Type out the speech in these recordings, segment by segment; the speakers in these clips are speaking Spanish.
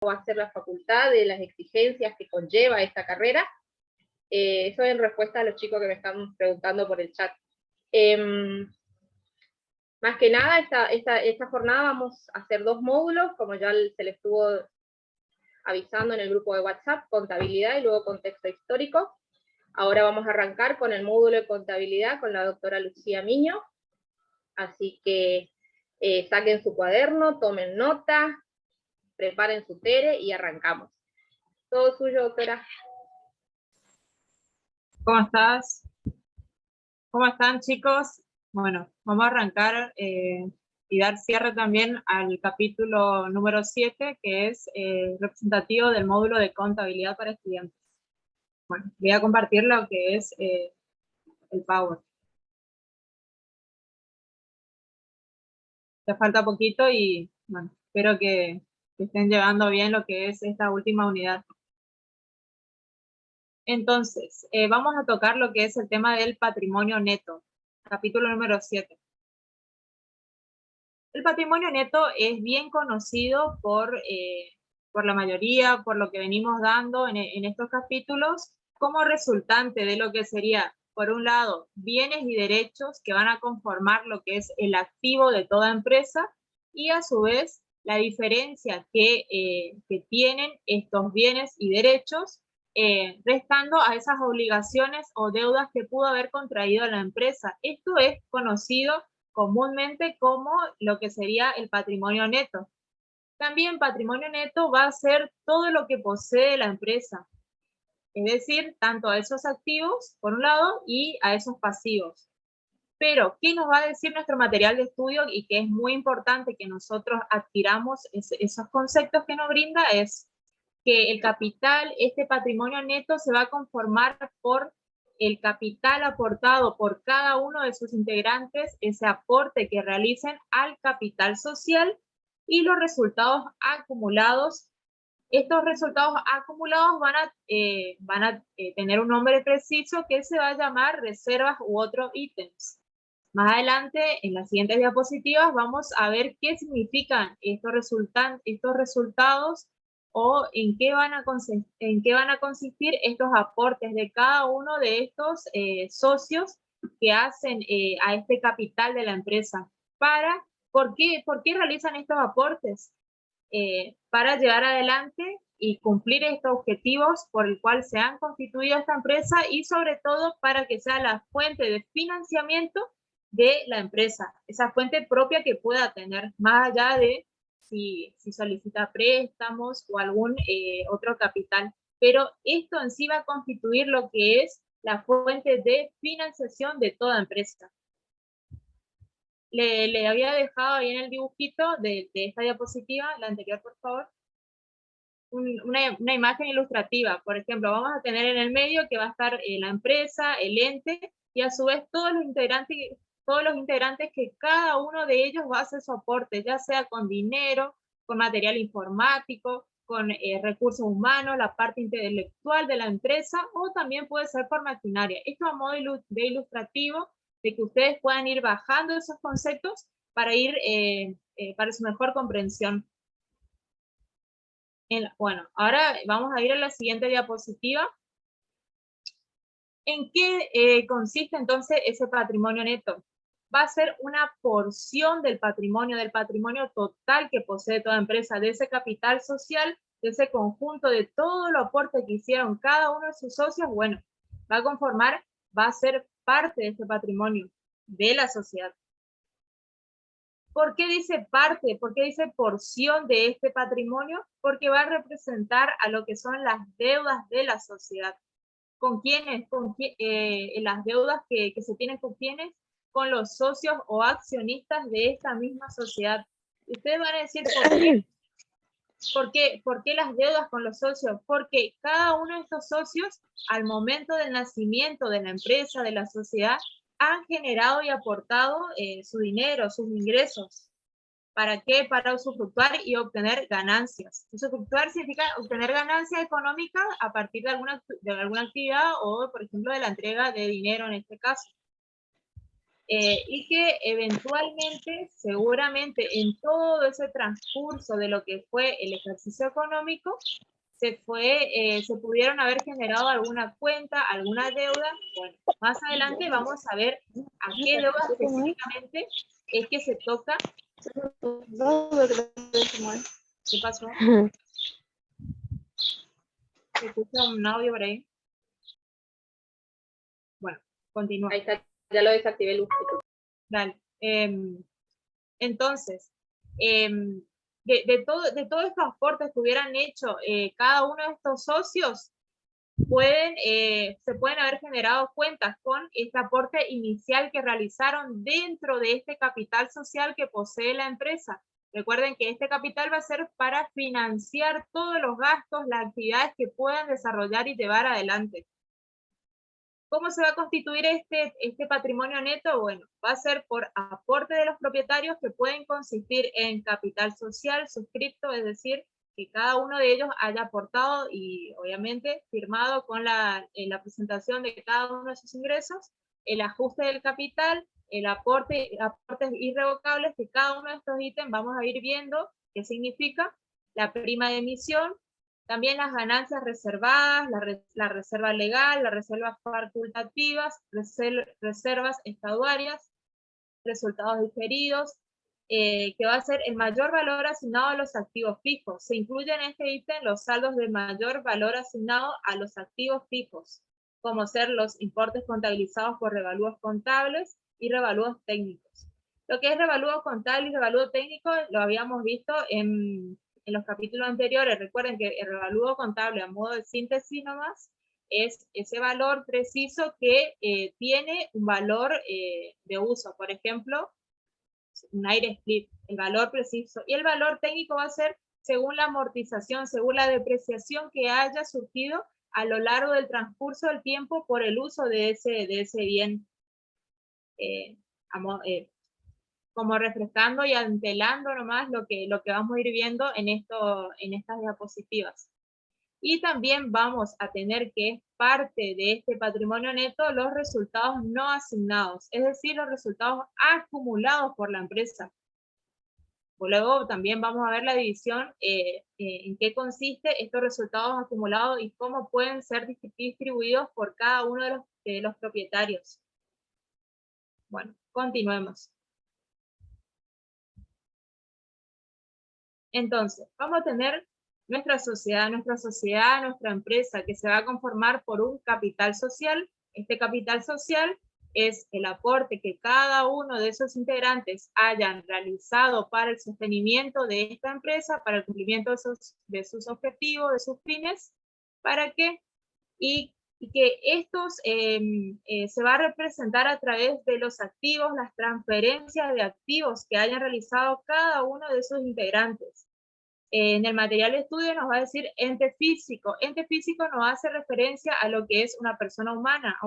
va a ser la facultad, de las exigencias que conlleva esta carrera. Eso en respuesta a los chicos que me están preguntando por el chat. Más que nada, esta jornada vamos a hacer 2 módulos, como ya se les estuvo avisando en el grupo de WhatsApp, contabilidad y luego contexto histórico. Ahora vamos a arrancar con el módulo de contabilidad con la doctora Lucía Miño, así que saquen su cuaderno, tomen nota, preparen su tere y arrancamos. Todo suyo, doctora. ¿Cómo estás? ¿Cómo están, chicos? Bueno, vamos a arrancar y dar cierre también al capítulo número 7, que es representativo del módulo de contabilidad para estudiantes. Bueno, voy a compartir lo que es el Power. Ya falta poquito y bueno, espero que estén llevando bien lo que es esta última unidad. Entonces, vamos a tocar lo que es el tema del patrimonio neto, capítulo número 7. El patrimonio neto es bien conocido por la mayoría, por lo que venimos dando en estos capítulos, como resultante de lo que sería, por un lado, bienes y derechos que van a conformar lo que es el activo de toda empresa, y a su vez la diferencia que tienen estos bienes y derechos restando a esas obligaciones o deudas que pudo haber contraído la empresa. Esto es conocido comúnmente como lo que sería el patrimonio neto. También patrimonio neto va a ser todo lo que posee la empresa, es decir, tanto a esos activos, por un lado, y a esos pasivos. Pero, ¿qué nos va a decir nuestro material de estudio? Y que es muy importante que nosotros adquiramos esos conceptos que nos brinda, es que el capital, este patrimonio neto, se va a conformar por el capital aportado por cada uno de sus integrantes, ese aporte que realicen al capital social y los resultados acumulados. Estos resultados acumulados van a tener un nombre preciso que se va a llamar reservas u otros ítems. Más adelante, en las siguientes diapositivas, vamos a ver qué significan estos resultados o en qué van a consistir estos aportes de cada uno de estos socios que hacen a este capital de la empresa. ¿Por qué realizan estos aportes? Para llevar adelante y cumplir estos objetivos por el cual se han constituido esta empresa, y sobre todo para que sea la fuente de financiamiento de la empresa, esa fuente propia que pueda tener, más allá de si solicita préstamos o algún otro capital. Pero esto en sí va a constituir lo que es la fuente de financiación de toda empresa. Le había dejado ahí en el dibujito de esta diapositiva, la anterior, por favor, una imagen ilustrativa. Por ejemplo, vamos a tener en el medio que va a estar la empresa, el ente, y a su vez todos los integrantes que cada uno de ellos va a hacer su aporte, ya sea con dinero, con material informático, con recursos humanos, la parte intelectual de la empresa, o también puede ser por maquinaria. Esto a modo de ilustrativo, de que ustedes puedan ir bajando esos conceptos para para su mejor comprensión. Bueno, ahora vamos a ir a la siguiente diapositiva. ¿En qué consiste entonces ese patrimonio neto? Va a ser una porción del patrimonio total que posee toda empresa, de ese capital social, de ese conjunto de todo lo aporte que hicieron cada uno de sus socios. Bueno, va a ser parte de este patrimonio de la sociedad. ¿Por qué dice parte? ¿Por qué dice porción de este patrimonio? Porque va a representar a lo que son las deudas de la sociedad. ¿Con quiénes? Las deudas que se tienen con quiénes, con los socios o accionistas de esta misma sociedad. Ustedes van a decir, ¿por qué las deudas con los socios? Porque cada uno de estos socios, al momento del nacimiento de la empresa, de la sociedad, han generado y aportado su dinero, sus ingresos. ¿Para qué? Para usufructuar y obtener ganancias. Usufructuar significa obtener ganancias económicas a partir de alguna actividad o, por ejemplo, de la entrega de dinero en este caso. y que eventualmente, seguramente en todo ese transcurso de lo que fue el ejercicio económico, se pudieron haber generado alguna cuenta, alguna deuda. Bueno, más adelante vamos a ver a qué deuda específicamente es que se toca. ¿Qué pasó? ¿Se escucha un audio por ahí? Bueno, continúa. Ahí está, ya lo desactivé el último. Dale. Entonces, de todos estos aportes que hubieran hecho cada uno de estos socios, se pueden haber generado cuentas con este aporte inicial que realizaron dentro de este capital social que posee la empresa. Recuerden que este capital va a ser para financiar todos los gastos, las actividades que puedan desarrollar y llevar adelante. ¿Cómo se va a constituir este patrimonio neto? Bueno, va a ser por aporte de los propietarios que pueden consistir en capital social suscripto, es decir, que cada uno de ellos haya aportado y obviamente firmado con la presentación de cada uno de sus ingresos, el ajuste del capital, aportes irrevocables, que cada uno de estos ítems vamos a ir viendo qué significa, la prima de emisión, también las ganancias reservadas, la reserva legal, las reservas facultativas, reservas estatuarias, resultados diferidos, que va a ser el mayor valor asignado a los activos fijos. Se incluyen en este ítem los saldos de mayor valor asignado a los activos fijos, como ser los importes contabilizados por revalúos contables y revalúos técnicos. Lo que es revalúo contable y revalúo técnico lo habíamos visto en los capítulos anteriores. Recuerden que el revalúo contable, a modo de síntesis nomás, es ese valor preciso que tiene un valor de uso. Por ejemplo, un aire split, el valor preciso. Y el valor técnico va a ser según la amortización, según la depreciación que haya surgido a lo largo del transcurso del tiempo por el uso de ese bien. Como refrescando y antelando nomás lo que vamos a ir viendo en estas diapositivas. Y también vamos a tener que es parte de este patrimonio neto los resultados no asignados, es decir, los resultados acumulados por la empresa. Luego también vamos a ver la división en qué consiste estos resultados acumulados y cómo pueden ser distribuidos por cada uno de los propietarios. Bueno, continuemos. Entonces, vamos a tener nuestra sociedad, nuestra empresa, que se va a conformar por un capital social. Este capital social es el aporte que cada uno de esos integrantes hayan realizado para el sostenimiento de esta empresa, para el cumplimiento de sus objetivos, de sus fines, para que, y que estos se va a representar a través de los activos, las transferencias de activos que hayan realizado cada uno de sus integrantes. En el material de estudio nos va a decir ente físico. Ente físico nos hace referencia a lo que es una persona humana,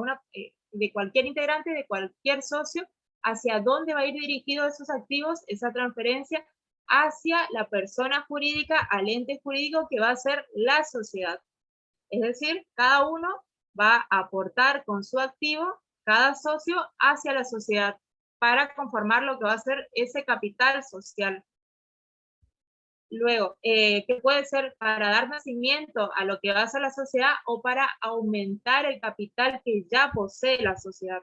de cualquier integrante, de cualquier socio, hacia dónde va a ir dirigido esos activos, esa transferencia, hacia la persona jurídica, al ente jurídico que va a ser la sociedad. Es decir, cada uno va a aportar con su activo, cada socio, hacia la sociedad, para conformar lo que va a ser ese capital social. Luego, que puede ser para dar nacimiento a lo que va a ser la sociedad o para aumentar el capital que ya posee la sociedad.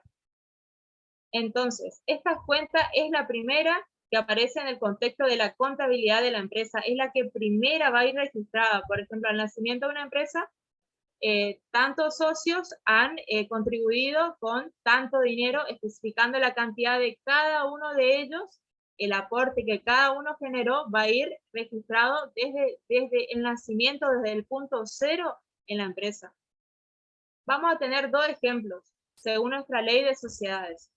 Entonces, esta cuenta es la primera que aparece en el contexto de la contabilidad de la empresa, es la que primera va a ir registrada. Por ejemplo, al nacimiento de una empresa, tantos socios han contribuido con tanto dinero, especificando la cantidad de cada uno de ellos. El aporte que cada uno generó va a ir registrado desde el nacimiento, desde el punto cero en la empresa. Vamos a tener dos ejemplos, según nuestra ley de sociedades.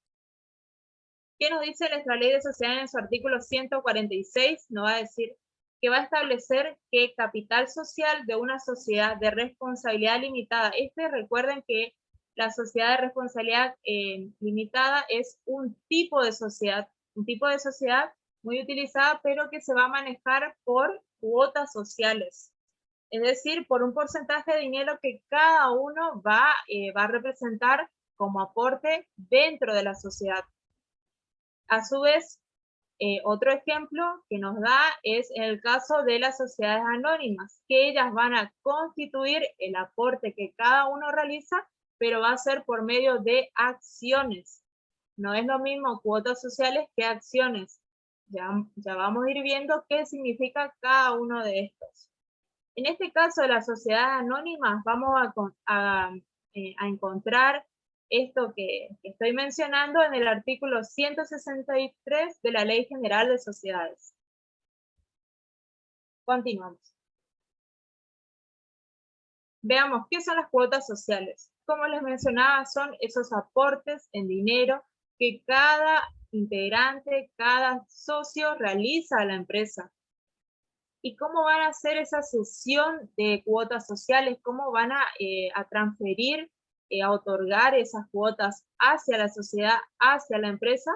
¿Qué nos dice nuestra ley de sociedades en su artículo 146? Nos va a decir que va a establecer que capital social de una sociedad de responsabilidad limitada, recuerden que la sociedad de responsabilidad limitada es un tipo de sociedad muy utilizada, pero que se va a manejar por cuotas sociales. Es decir, por un porcentaje de dinero que cada uno va a representar como aporte dentro de la sociedad. A su vez, otro ejemplo que nos da es en el caso de las sociedades anónimas, que ellas van a constituir el aporte que cada uno realiza, pero va a ser por medio de acciones. No es lo mismo cuotas sociales que acciones. Ya vamos a ir viendo qué significa cada uno de estos. En este caso de las sociedades anónimas vamos a encontrar esto que estoy mencionando en el artículo 163 de la Ley General de Sociedades. Continuamos. Veamos qué son las cuotas sociales. Como les mencionaba, son esos aportes en dinero que cada integrante, cada socio realiza a la empresa. ¿Y cómo van a hacer esa cesión de cuotas sociales? ¿Cómo van a transferir, a otorgar esas cuotas hacia la sociedad, hacia la empresa?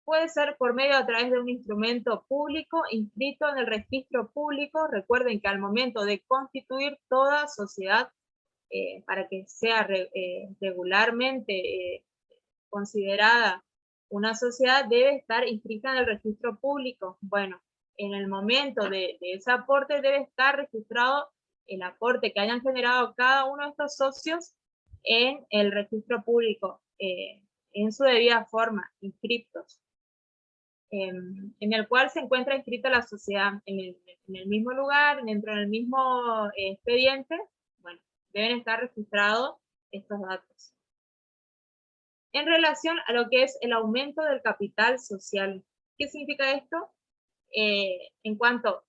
Puede ser por medio a través de un instrumento público inscrito en el registro público. Recuerden que al momento de constituir toda sociedad, para que sea regularmente considerada una sociedad, debe estar inscrita en el registro público. Bueno, en el momento de ese aporte debe estar registrado el aporte que hayan generado cada uno de estos socios en el registro público, en su debida forma, inscriptos, en el cual se encuentra inscrita la sociedad en el mismo lugar, dentro del mismo expediente. Bueno, deben estar registrados estos datos. En relación a lo que es el aumento del capital social, ¿qué significa esto? En cuanto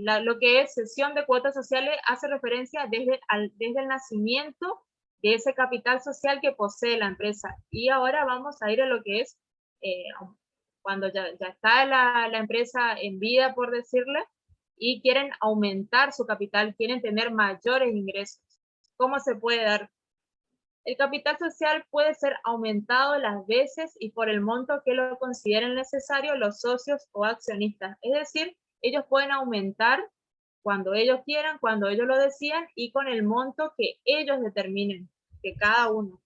a lo que es cesión de cuotas sociales, hace referencia desde el nacimiento de ese capital social que posee la empresa. Y ahora vamos a ir a lo que es cuando ya está la empresa en vida, por decirle, y quieren aumentar su capital, quieren tener mayores ingresos. ¿Cómo se puede dar? El capital social puede ser aumentado las veces y por el monto que lo consideren necesario los socios o accionistas. Es decir, ellos pueden aumentar cuando ellos quieran, cuando ellos lo decidan y con el monto que ellos determinen, que cada uno.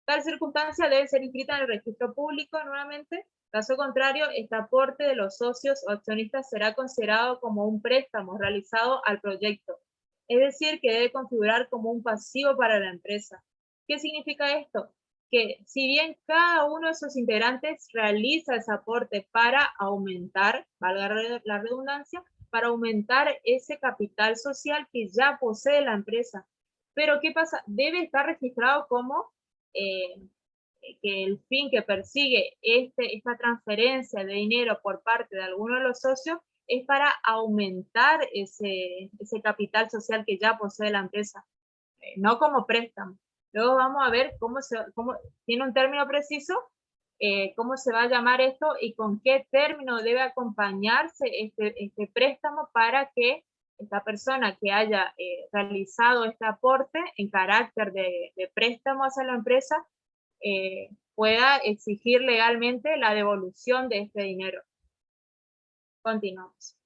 Tal circunstancia debe ser inscrita en el registro público nuevamente. Caso contrario, este aporte de los socios o accionistas será considerado como un préstamo realizado al proyecto. Es decir, que debe configurar como un pasivo para la empresa. ¿Qué significa esto? Que si bien cada uno de sus integrantes realiza ese aporte para aumentar, valga la redundancia, para aumentar ese capital social que ya posee la empresa. Pero ¿qué pasa? Debe estar registrado como que el fin que persigue esta transferencia de dinero por parte de alguno de los socios es para aumentar ese capital social que ya posee la empresa, no como préstamo. Luego vamos a ver cómo tiene un término preciso, cómo se va a llamar esto y con qué término debe acompañarse este préstamo para que esta persona que haya realizado este aporte en carácter de préstamo hacia la empresa pueda exigir legalmente la devolución de este dinero. Continuamos.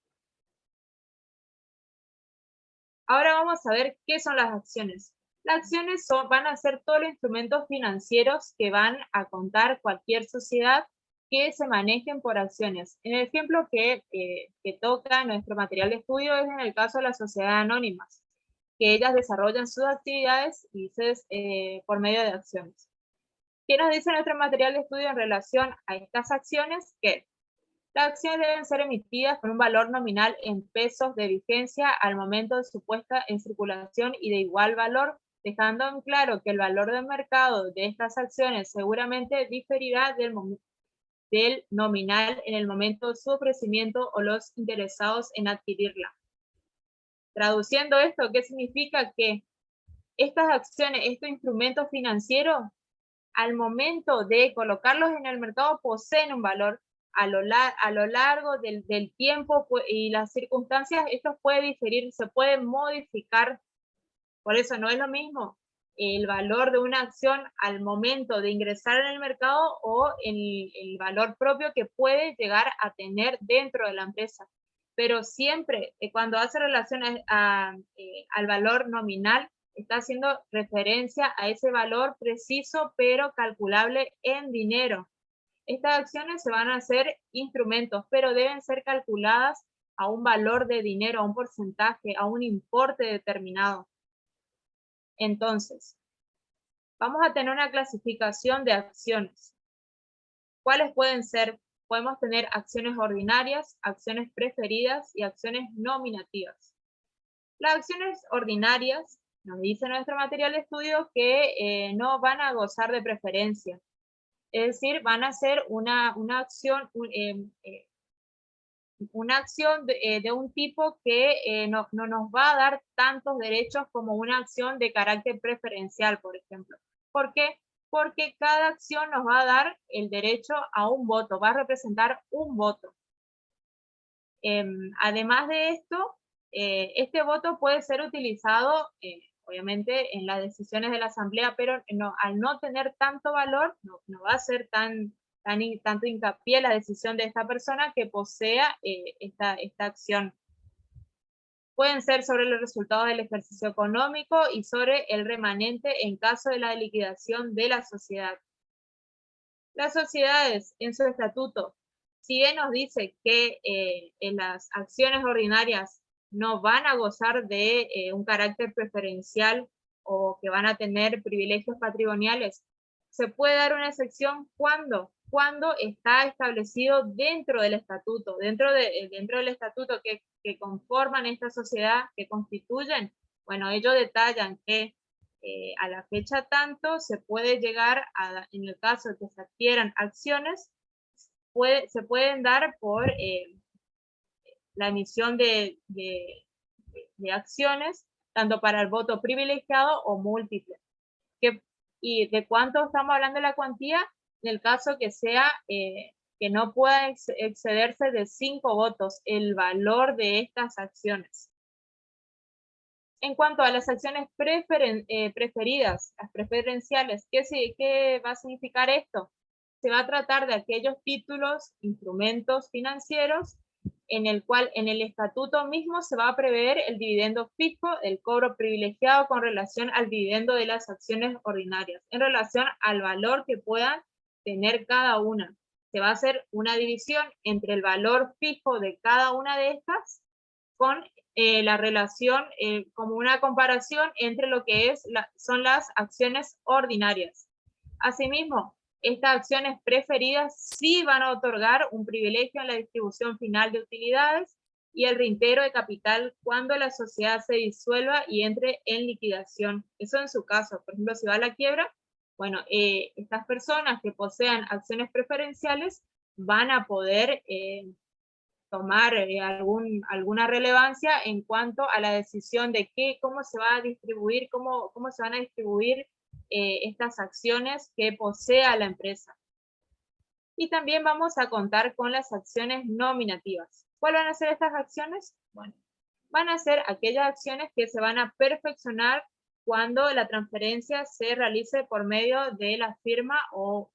Ahora vamos a ver qué son las acciones. Las acciones van a ser todos los instrumentos financieros que van a contar cualquier sociedad que se manejen por acciones. En el ejemplo que toca nuestro material de estudio es en el caso de las sociedades anónimas, que ellas desarrollan sus actividades y por medio de acciones. ¿Qué nos dice nuestro material de estudio en relación a estas acciones? Que las acciones deben ser emitidas con un valor nominal en pesos de vigencia al momento de su puesta en circulación y de igual valor, dejando en claro que el valor del mercado de estas acciones seguramente diferirá del nominal en el momento de su ofrecimiento o los interesados en adquirirla. Traduciendo esto, ¿qué significa? Que estas acciones, estos instrumentos financieros, al momento de colocarlos en el mercado, poseen un valor. A lo largo del tiempo y las circunstancias, esto puede diferir, se puede modificar. Por eso no es lo mismo el valor de una acción al momento de ingresar en el mercado o el valor propio que puede llegar a tener dentro de la empresa. Pero siempre cuando hace relación al valor nominal, está haciendo referencia a ese valor preciso pero calculable en dinero. Estas acciones se van a hacer instrumentos, pero deben ser calculadas a un valor de dinero, a un porcentaje, a un importe determinado. Entonces, vamos a tener una clasificación de acciones. ¿Cuáles pueden ser? Podemos tener acciones ordinarias, acciones preferidas y acciones nominativas. Las acciones ordinarias, nos dice nuestro material de estudio, que no van a gozar de preferencia. Es decir, van a ser una acción de un tipo que no nos va a dar tantos derechos como una acción de carácter preferencial, por ejemplo. ¿Por qué? Porque cada acción nos va a dar el derecho a un voto, va a representar un voto. Además de esto, este voto puede ser utilizado, obviamente, en las decisiones de la asamblea, pero al no tener tanto valor, no va a ser tanto hincapié la decisión de esta persona que posea esta acción. Pueden ser sobre los resultados del ejercicio económico y sobre el remanente en caso de la liquidación de la sociedad. Las sociedades, en su estatuto, si bien nos dice que en las acciones ordinarias no van a gozar de un carácter preferencial o que van a tener privilegios patrimoniales, se puede dar una excepción cuando está establecido dentro del estatuto, dentro del estatuto que conforman esta sociedad, que constituyen. Bueno, ellos detallan que a la fecha tanto se puede llegar a, en el caso de que se adquieran acciones, se pueden dar por la emisión de acciones, tanto para el voto privilegiado o múltiple. ¿Y de cuánto estamos hablando de la cuantía? En el caso que sea que no pueda excederse de 5 votos el valor de estas acciones. En cuanto a las acciones preferidas, las preferenciales, ¿qué va a significar esto? Se va a tratar de aquellos títulos, instrumentos financieros, en el cual en el estatuto mismo se va a prever el dividendo fijo, el cobro privilegiado con relación al dividendo de las acciones ordinarias, en relación al valor que puedan tener cada una. Se va a hacer una división entre el valor fijo de cada una de estas con la relación, como una comparación entre lo que son las acciones ordinarias. Asimismo, estas acciones preferidas sí van a otorgar un privilegio en la distribución final de utilidades y el reintegro de capital cuando la sociedad se disuelva y entre en liquidación. Eso en su caso, por ejemplo, si va a la quiebra, bueno, estas personas que posean acciones preferenciales van a poder tomar alguna relevancia en cuanto a la decisión de cómo se va a distribuir, cómo se van a distribuir estas acciones que posea la empresa. Y también vamos a contar con las acciones nominativas. ¿Cuáles van a ser estas acciones? Bueno, van a ser aquellas acciones que se van a perfeccionar cuando la transferencia se realice por medio de la firma o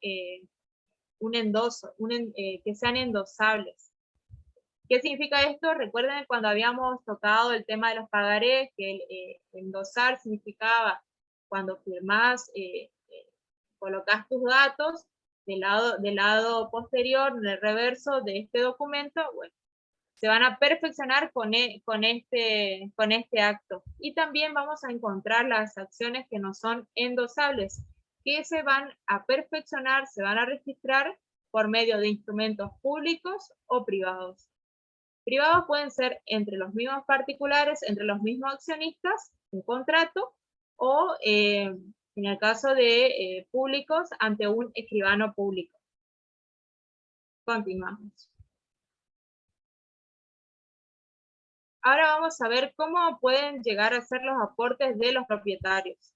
un endoso, que sean endosables. ¿Qué significa esto? Recuerden cuando habíamos tocado el tema de los pagarés, que endosar significaba cuando firmás, colocas tus datos del lado posterior, en el reverso de este documento, bueno, se van a perfeccionar con este acto. Y también vamos a encontrar las acciones que no son endosables, que se van a perfeccionar, se van a registrar por medio de instrumentos públicos o privados. Privados pueden ser entre los mismos particulares, entre los mismos accionistas, un contrato, o en el caso de públicos, ante un escribano público. Continuamos. Ahora vamos a ver cómo pueden llegar a ser los aportes de los propietarios.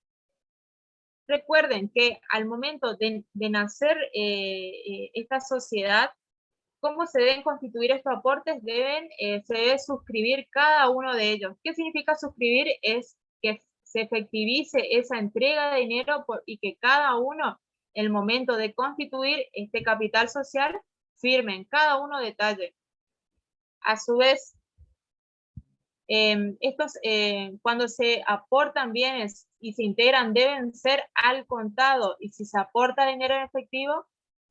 Recuerden que al momento de nacer esta sociedad, ¿cómo se deben constituir estos aportes? Se debe suscribir cada uno de ellos. ¿Qué significa suscribir? Es que se efectivice esa entrega de dinero y que cada uno, en el momento de constituir este capital social, firmen, cada uno detalle. A su vez, cuando se aportan bienes y se integran, deben ser al contado, y si se aporta dinero en efectivo,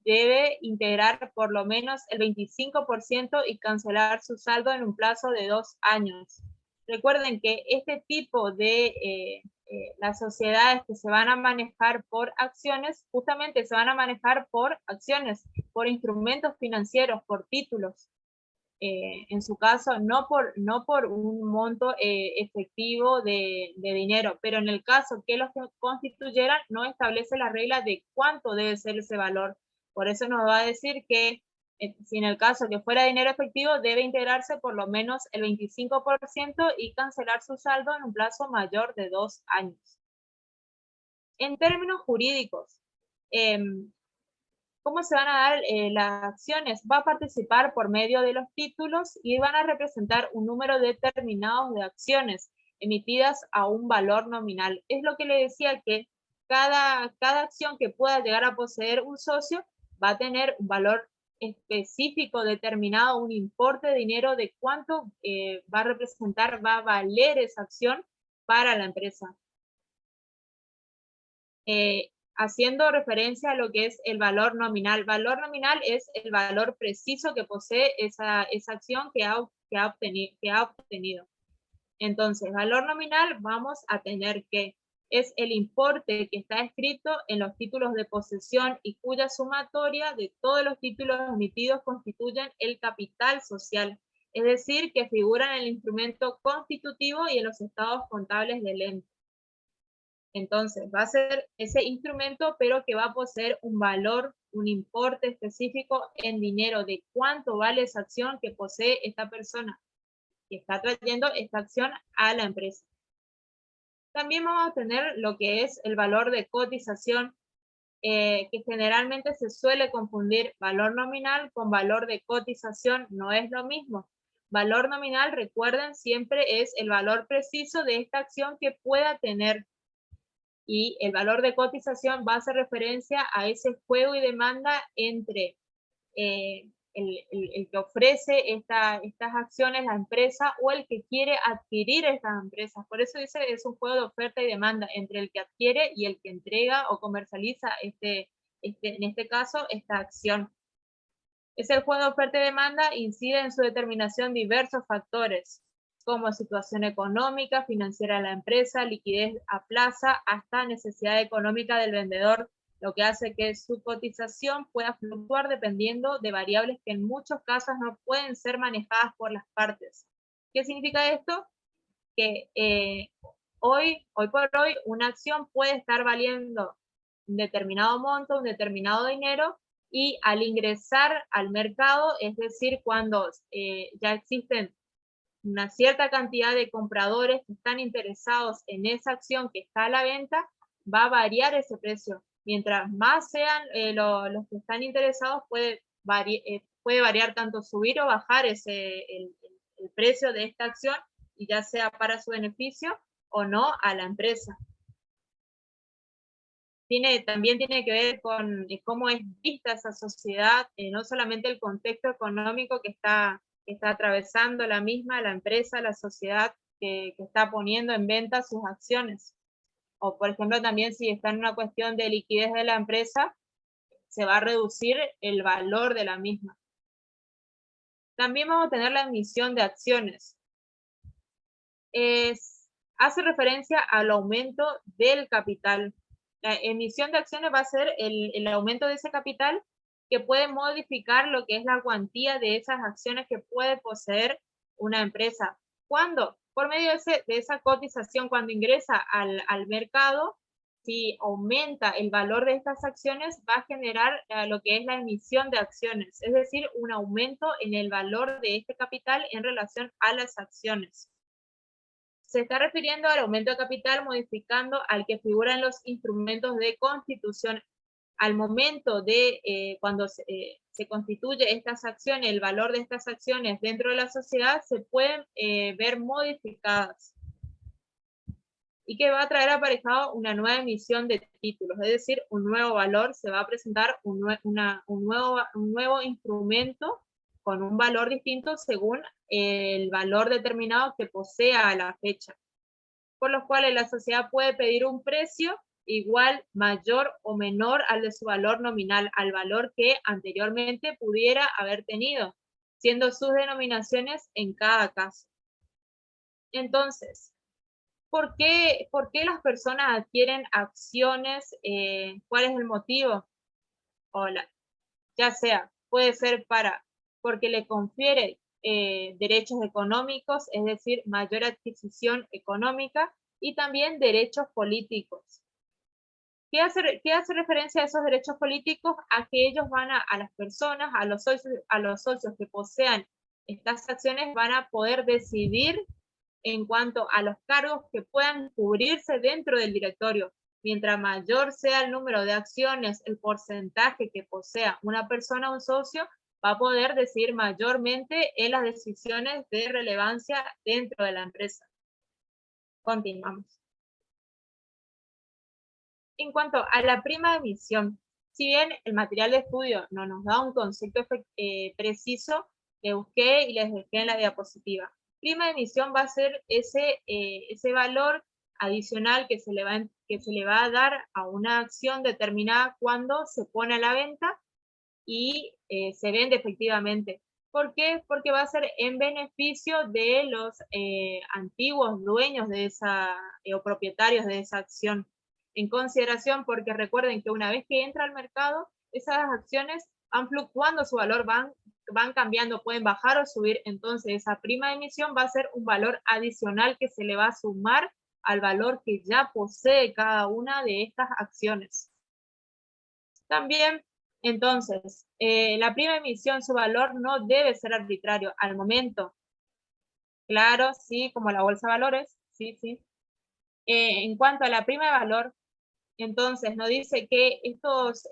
debe integrar por lo menos el 25% y cancelar su saldo en un plazo de 2 años. Recuerden que este tipo de las sociedades que se van a manejar por acciones, justamente se van a manejar por acciones, por instrumentos financieros, por títulos. En su caso, no por un monto efectivo de dinero, pero en el caso que los constituyeran, no establece la regla de cuánto debe ser ese valor. Por eso nos va a decir que si en el caso que fuera dinero efectivo, debe integrarse por lo menos el 25% y cancelar su saldo en un plazo mayor de 2 años. En términos jurídicos, ¿cómo se van a dar las acciones? Va a participar por medio de los títulos y van a representar un número determinado de acciones emitidas a un valor nominal. Es lo que le decía, que cada acción que pueda llegar a poseer un socio va a tener un valor específico determinado, un importe de dinero de cuánto va a representar, va a valer esa acción para la empresa. Haciendo referencia a lo que es el valor nominal. Valor nominal es el valor preciso que posee esa acción que ha obtenido. Entonces, valor nominal vamos a tener que es el importe que está escrito en los títulos de posesión y cuya sumatoria de todos los títulos emitidos constituyen el capital social, es decir, que figuran en el instrumento constitutivo y en los estados contables del ente. Entonces, va a ser ese instrumento, pero que va a poseer un valor, un importe específico en dinero de cuánto vale esa acción que posee esta persona que está trayendo esta acción a la empresa. También vamos a tener lo que es el valor de cotización, que generalmente se suele confundir valor nominal con valor de cotización. No es lo mismo. Valor nominal, recuerden, siempre es el valor preciso de esta acción que pueda tener. Y el valor de cotización va a hacer referencia a ese juego y demanda entre el que ofrece estas acciones, la empresa, o el que quiere adquirir estas empresas. Por eso dice, es un juego de oferta y demanda entre el que adquiere y el que entrega o comercializa en este caso, esta acción. Ese juego de oferta y demanda incide en su determinación diversos factores, como situación económica, financiera de la empresa, liquidez a plaza, hasta necesidad económica del vendedor, lo que hace que su cotización pueda fluctuar dependiendo de variables que en muchos casos no pueden ser manejadas por las partes. ¿Qué significa esto? Que hoy por hoy una acción puede estar valiendo un determinado monto, un determinado dinero, y al ingresar al mercado, es decir, cuando ya existen una cierta cantidad de compradores que están interesados en esa acción que está a la venta, va a variar ese precio. Mientras más sean los que están interesados, puede variar tanto subir o bajar el precio de esta acción, y ya sea para su beneficio o no a la empresa. También tiene que ver con cómo es vista esa sociedad, no solamente el contexto económico que está atravesando la misma, la empresa, la sociedad que está poniendo en venta sus acciones. O, por ejemplo, también si está en una cuestión de liquidez de la empresa, se va a reducir el valor de la misma. También vamos a tener la emisión de acciones. Hace referencia al aumento del capital. La emisión de acciones va a ser el aumento de ese capital que puede modificar lo que es la cuantía de esas acciones que puede poseer una empresa. ¿Cuándo? Por medio de esa cotización, cuando ingresa al mercado, si aumenta el valor de estas acciones, va a generar lo que es la emisión de acciones, es decir, un aumento en el valor de este capital en relación a las acciones. Se está refiriendo al aumento de capital modificando al que figura en los instrumentos de constitución. Al momento de cuando se constituye estas acciones, el valor de estas acciones dentro de la sociedad se pueden ver modificadas, y que va a traer aparejado una nueva emisión de títulos, es decir, un nuevo valor, se va a presentar un nuevo instrumento con un valor distinto según el valor determinado que posea a la fecha, por los cuales la sociedad puede pedir un precio igual, mayor o menor al de su valor nominal, al valor que anteriormente pudiera haber tenido, siendo sus denominaciones en cada caso. Entonces, ¿por qué las personas adquieren acciones? ¿Cuál es el motivo? Ya sea, puede ser porque le confiere derechos económicos, es decir, mayor adquisición económica, y también derechos políticos. ¿Qué hace referencia a esos derechos políticos? A que ellos van a las personas, a los socios que posean estas acciones, van a poder decidir en cuanto a los cargos que puedan cubrirse dentro del directorio. Mientras mayor sea el número de acciones, el porcentaje que posea una persona o un socio, va a poder decidir mayormente en las decisiones de relevancia dentro de la empresa. Continuamos. En cuanto a la prima de emisión, si bien el material de estudio no nos da un concepto preciso, le busqué y les dejé en la diapositiva. Prima de emisión va a ser ese valor adicional que se le va a dar a una acción determinada cuando se pone a la venta y se vende efectivamente. ¿Por qué? Porque va a ser en beneficio de los antiguos dueños de esa, o propietarios de esa acción. En consideración, porque recuerden que una vez que entra al mercado, esas acciones van fluctuando su valor, van cambiando, pueden bajar o subir, entonces esa prima de emisión va a ser un valor adicional que se le va a sumar al valor que ya posee cada una de estas acciones. También, entonces, la prima de emisión, su valor no debe ser arbitrario al momento. Claro, sí, como la bolsa de valores, sí, sí. En cuanto a la prima de valor, entonces nos dice que estos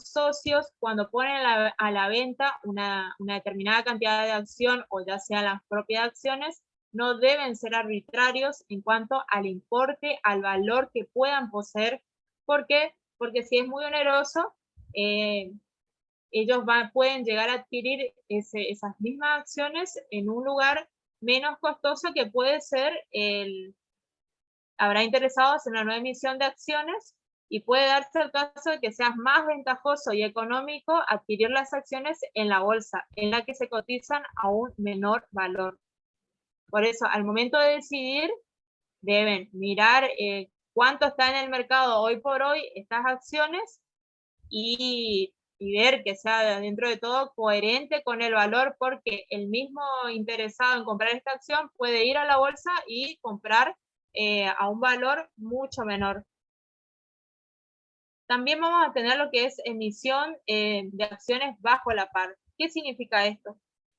socios, cuando ponen a la venta una determinada cantidad de acción, o ya sean las propias acciones, no deben ser arbitrarios en cuanto al importe, al valor que puedan poseer. ¿Por qué? Porque si es muy oneroso, ellos pueden llegar a adquirir esas mismas acciones en un lugar menos costoso, que puede ser habrá interesados en la nueva emisión de acciones, y puede darse el caso de que sea más ventajoso y económico adquirir las acciones en la bolsa, en la que se cotizan a un menor valor. Por eso, al momento de decidir, deben mirar cuánto está en el mercado hoy por hoy estas acciones, y ver que sea dentro de todo coherente con el valor, porque el mismo interesado en comprar esta acción puede ir a la bolsa y comprar a un valor mucho menor. También vamos a tener lo que es emisión de acciones bajo la par. ¿Qué significa esto?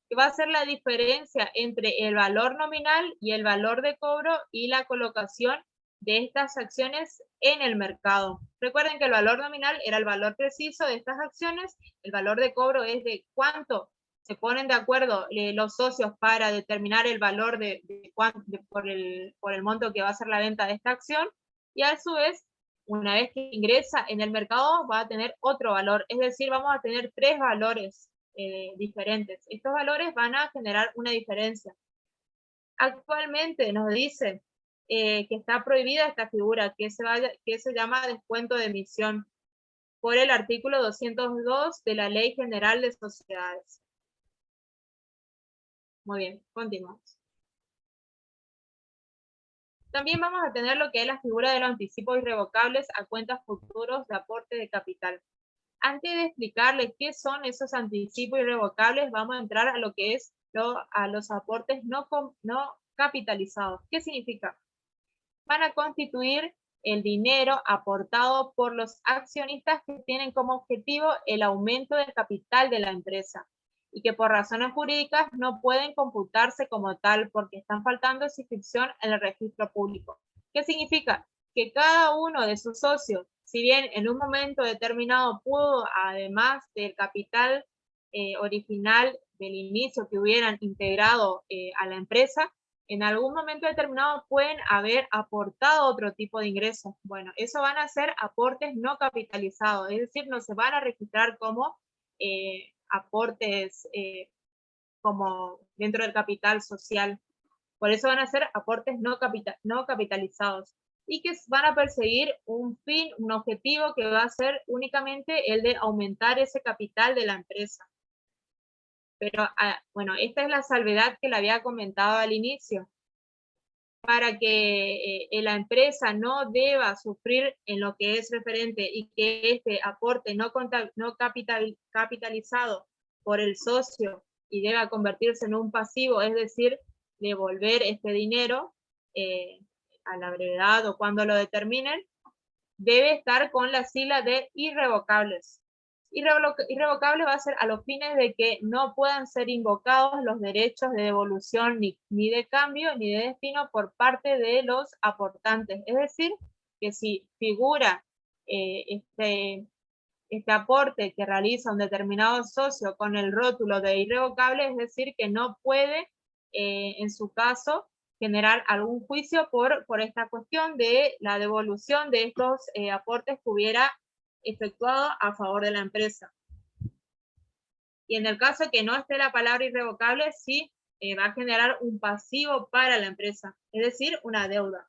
Que va a ser la diferencia entre el valor nominal y el valor de cobro y la colocación de estas acciones en el mercado. Recuerden que el valor nominal era el valor preciso de estas acciones, el valor de cobro es de cuánto se ponen de acuerdo los socios para determinar el valor por el monto que va a ser la venta de esta acción, y a su vez, una vez que ingresa en el mercado, va a tener otro valor, es decir, vamos a tener tres valores diferentes. Estos valores van a generar una diferencia. Actualmente nos dice que está prohibida esta figura, que se llama descuento de emisión, por el artículo 202 de la Ley General de Sociedades. Muy bien, continuamos. También vamos a tener lo que es la figura de los anticipos irrevocables a cuentas futuros de aporte de capital. Antes de explicarles qué son esos anticipos irrevocables, vamos a entrar a lo que es a los aportes no capitalizados. ¿Qué significa? Van a constituir el dinero aportado por los accionistas que tienen como objetivo el aumento del capital de la empresa, y que por razones jurídicas no pueden computarse como tal porque están faltando esa inscripción en el registro público. ¿Qué significa? Que cada uno de sus socios, si bien en un momento determinado pudo, además del capital original del inicio que hubieran integrado a la empresa, en algún momento determinado pueden haber aportado otro tipo de ingresos. Bueno, eso van a ser aportes no capitalizados, es decir, no se van a registrar como aportes como dentro del capital social. Por eso van a ser aportes no capitalizados. y que van a perseguir un fin, un objetivo que va a ser únicamente el de aumentar ese capital de la empresa. Pero, bueno, esta es la salvedad que le había comentado al inicio. Para que la empresa no deba sufrir en lo que es referente y que este aporte no capitalizado por el socio y deba convertirse en un pasivo, es decir, devolver este dinero a la brevedad o cuando lo determinen, debe estar con la sigla de irrevocables. Irrevocable va a ser a los fines de que no puedan ser invocados los derechos de devolución ni de cambio ni de destino por parte de los aportantes. Es decir, que si figura este aporte que realiza un determinado socio con el rótulo de irrevocable, es decir, que no puede, en su caso, generar algún juicio por esta cuestión de la devolución de estos aportes que hubiera efectuado a favor de la empresa. Y en el caso que no esté la palabra irrevocable, sí va a generar un pasivo para la empresa, es decir, una deuda.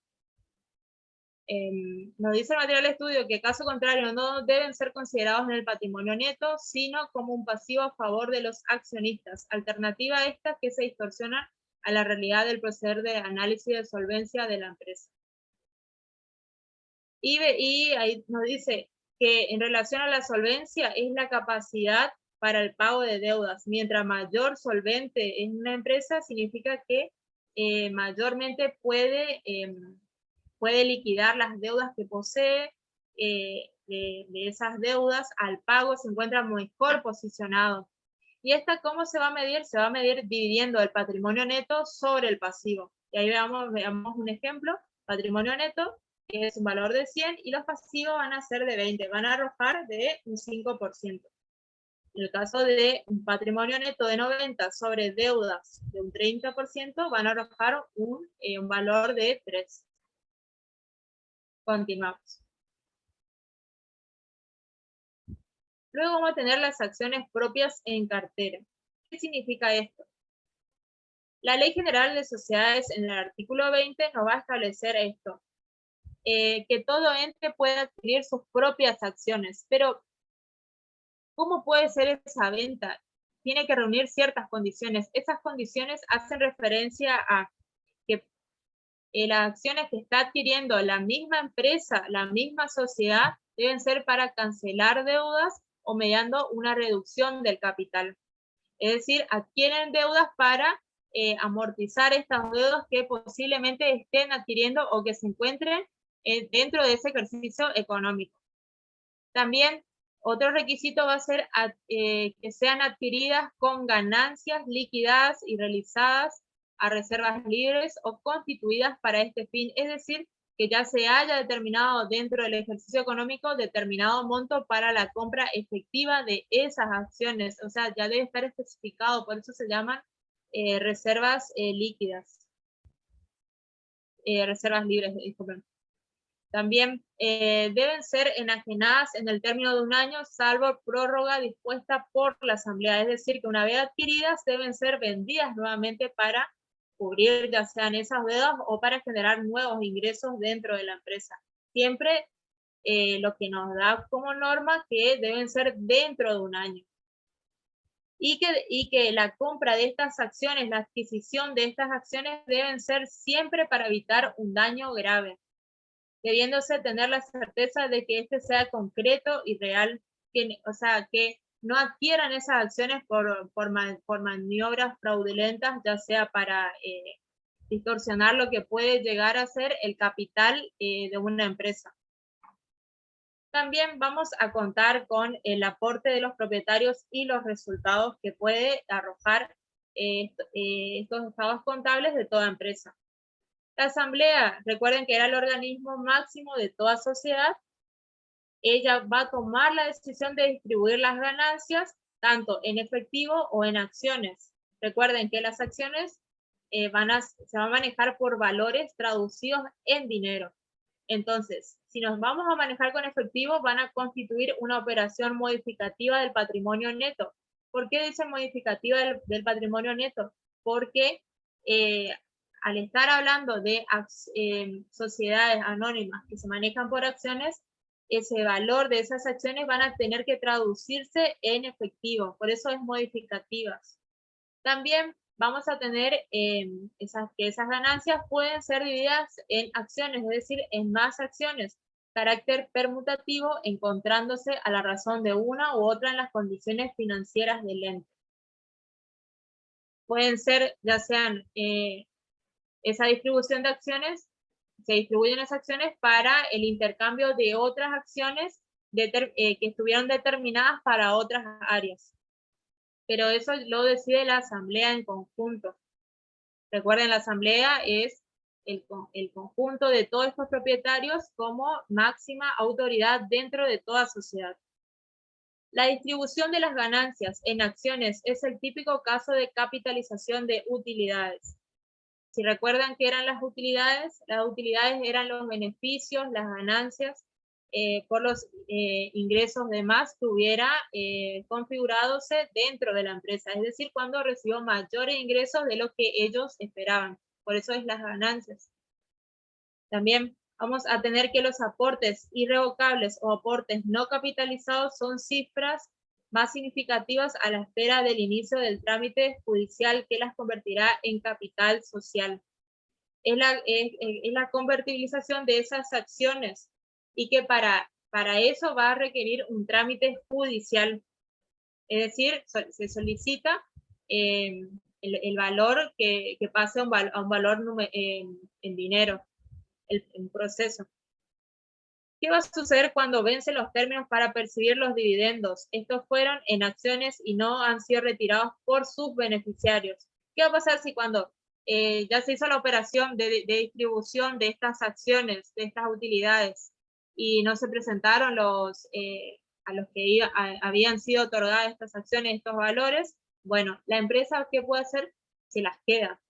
Nos dice el material de estudio que caso contrario no deben ser considerados en el patrimonio neto, sino como un pasivo a favor de los accionistas. Alternativa a esta que se distorsiona a la realidad del proceder de análisis de solvencia de la empresa. Y ahí nos dice que en relación a la solvencia es la capacidad para el pago de deudas. Mientras mayor solvente es una empresa, significa que mayormente puede liquidar las deudas que posee, de esas deudas al pago se encuentra mejor posicionado. ¿Y esta cómo se va a medir? Se va a medir dividiendo el patrimonio neto sobre el pasivo. Y ahí veamos un ejemplo, patrimonio neto, que es un valor de 100, y los pasivos van a ser de 20, van a arrojar de un 5%. En el caso de un patrimonio neto de 90 sobre deudas de un 30%, van a arrojar un valor de 3. Continuamos. Luego vamos a tener las acciones propias en cartera. ¿Qué significa esto? La Ley General de Sociedades en el artículo 20 nos va a establecer esto, que todo ente puede adquirir sus propias acciones, pero ¿cómo puede ser esa venta? Tiene que reunir ciertas condiciones. Esas condiciones hacen referencia a que las acciones que está adquiriendo la misma empresa, la misma sociedad, deben ser para cancelar deudas o mediando una reducción del capital. Es decir, adquieren deudas para amortizar estas deudas que posiblemente estén adquiriendo o que se encuentren dentro de ese ejercicio económico. También otro requisito va a ser que sean adquiridas con ganancias liquidadas y realizadas a reservas libres o constituidas para este fin, es decir, que ya se haya determinado dentro del ejercicio económico determinado monto para la compra efectiva de esas acciones, o sea, ya debe estar especificado, por eso se llaman reservas líquidas, reservas libres, disculpen. También deben ser enajenadas en el término de un año, salvo prórroga dispuesta por la Asamblea. Es decir, que una vez adquiridas deben ser vendidas nuevamente para cubrir ya sean esas deudas o para generar nuevos ingresos dentro de la empresa. Siempre lo que nos da como norma que deben ser dentro de un año. Y que la compra de estas acciones, la adquisición de estas acciones deben ser siempre para evitar un daño grave, debiéndose tener la certeza de que este sea concreto y real, o sea, que no adquieran esas acciones por maniobras fraudulentas, ya sea para distorsionar lo que puede llegar a ser el capital de una empresa. También vamos a contar con el aporte de los propietarios y los resultados que puede arrojar estos estados contables de toda empresa. La asamblea, recuerden que era el organismo máximo de toda sociedad, ella va a tomar la decisión de distribuir las ganancias tanto en efectivo o en acciones. Recuerden que las acciones se van a manejar por valores traducidos en dinero. Entonces, si nos vamos a manejar con efectivo, van a constituir una operación modificativa del patrimonio neto. ¿Por qué dice modificativa del patrimonio neto? Porque al estar hablando de sociedades anónimas que se manejan por acciones, ese valor de esas acciones van a tener que traducirse en efectivo, por eso es modificativas. También vamos a tener que esas ganancias pueden ser divididas en acciones, es decir, en más acciones, carácter permutativo, encontrándose a la razón de una u otra en las condiciones financieras del ente. Pueden ser, ya sean esa distribución de acciones, se distribuyen las acciones para el intercambio de otras acciones que estuvieron determinadas para otras áreas. Pero eso lo decide la asamblea en conjunto. Recuerden, la asamblea es el conjunto de todos estos propietarios como máxima autoridad dentro de toda sociedad. La distribución de las ganancias en acciones es el típico caso de capitalización de utilidades. Si recuerdan qué eran las utilidades eran los beneficios, las ganancias por los ingresos de más que hubiera configurados dentro de la empresa, es decir, cuando recibió mayores ingresos de lo que ellos esperaban. Por eso es las ganancias. También vamos a tener que los aportes irrevocables o aportes no capitalizados son cifras más significativas a la espera del inicio del trámite judicial que las convertirá en capital social. Es la convertibilización de esas acciones y que para eso va a requerir un trámite judicial. Es decir, se solicita el valor que pase a un valor en dinero, el proceso. ¿Qué va a suceder cuando vencen los términos para percibir los dividendos? Estos fueron en acciones y no han sido retirados por sus beneficiarios. ¿Qué va a pasar si cuando ya se hizo la operación de distribución de estas acciones, de estas utilidades, y no se presentaron a los que habían sido otorgadas estas acciones, estos valores? Bueno, la empresa, ¿qué puede hacer? Se las queda.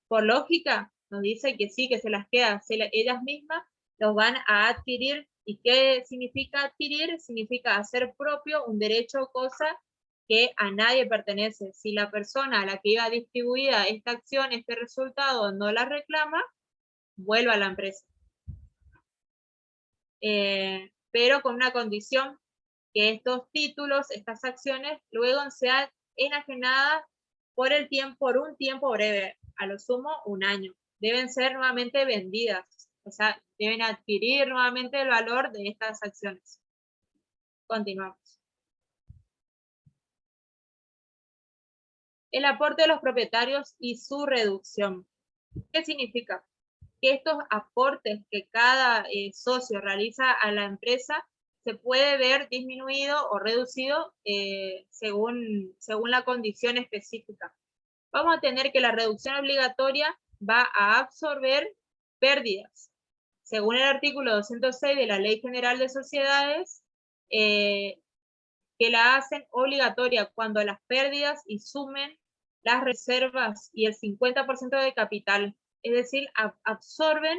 Por lógica, nos dice que sí, que se las queda. Ellas mismas los van a adquirir. ¿Y qué significa adquirir? Significa hacer propio un derecho o cosa que a nadie pertenece. Si la persona a la que iba distribuida esta acción, este resultado, no la reclama, vuelve a la empresa. Pero con una condición, que estos títulos, estas acciones, luego sean enajenadas por un tiempo breve, a lo sumo 1 año. Deben ser nuevamente vendidas. O sea, deben adquirir nuevamente el valor de estas acciones. Continuamos. El aporte de los propietarios y su reducción. ¿Qué significa? Que estos aportes que cada socio realiza a la empresa se puede ver disminuido o reducido según la condición específica. Vamos a tener que la reducción obligatoria va a absorber pérdidas. Según el artículo 206 de la Ley General de Sociedades, que la hacen obligatoria cuando las pérdidas y sumen las reservas y el 50% de capital. Es decir, absorben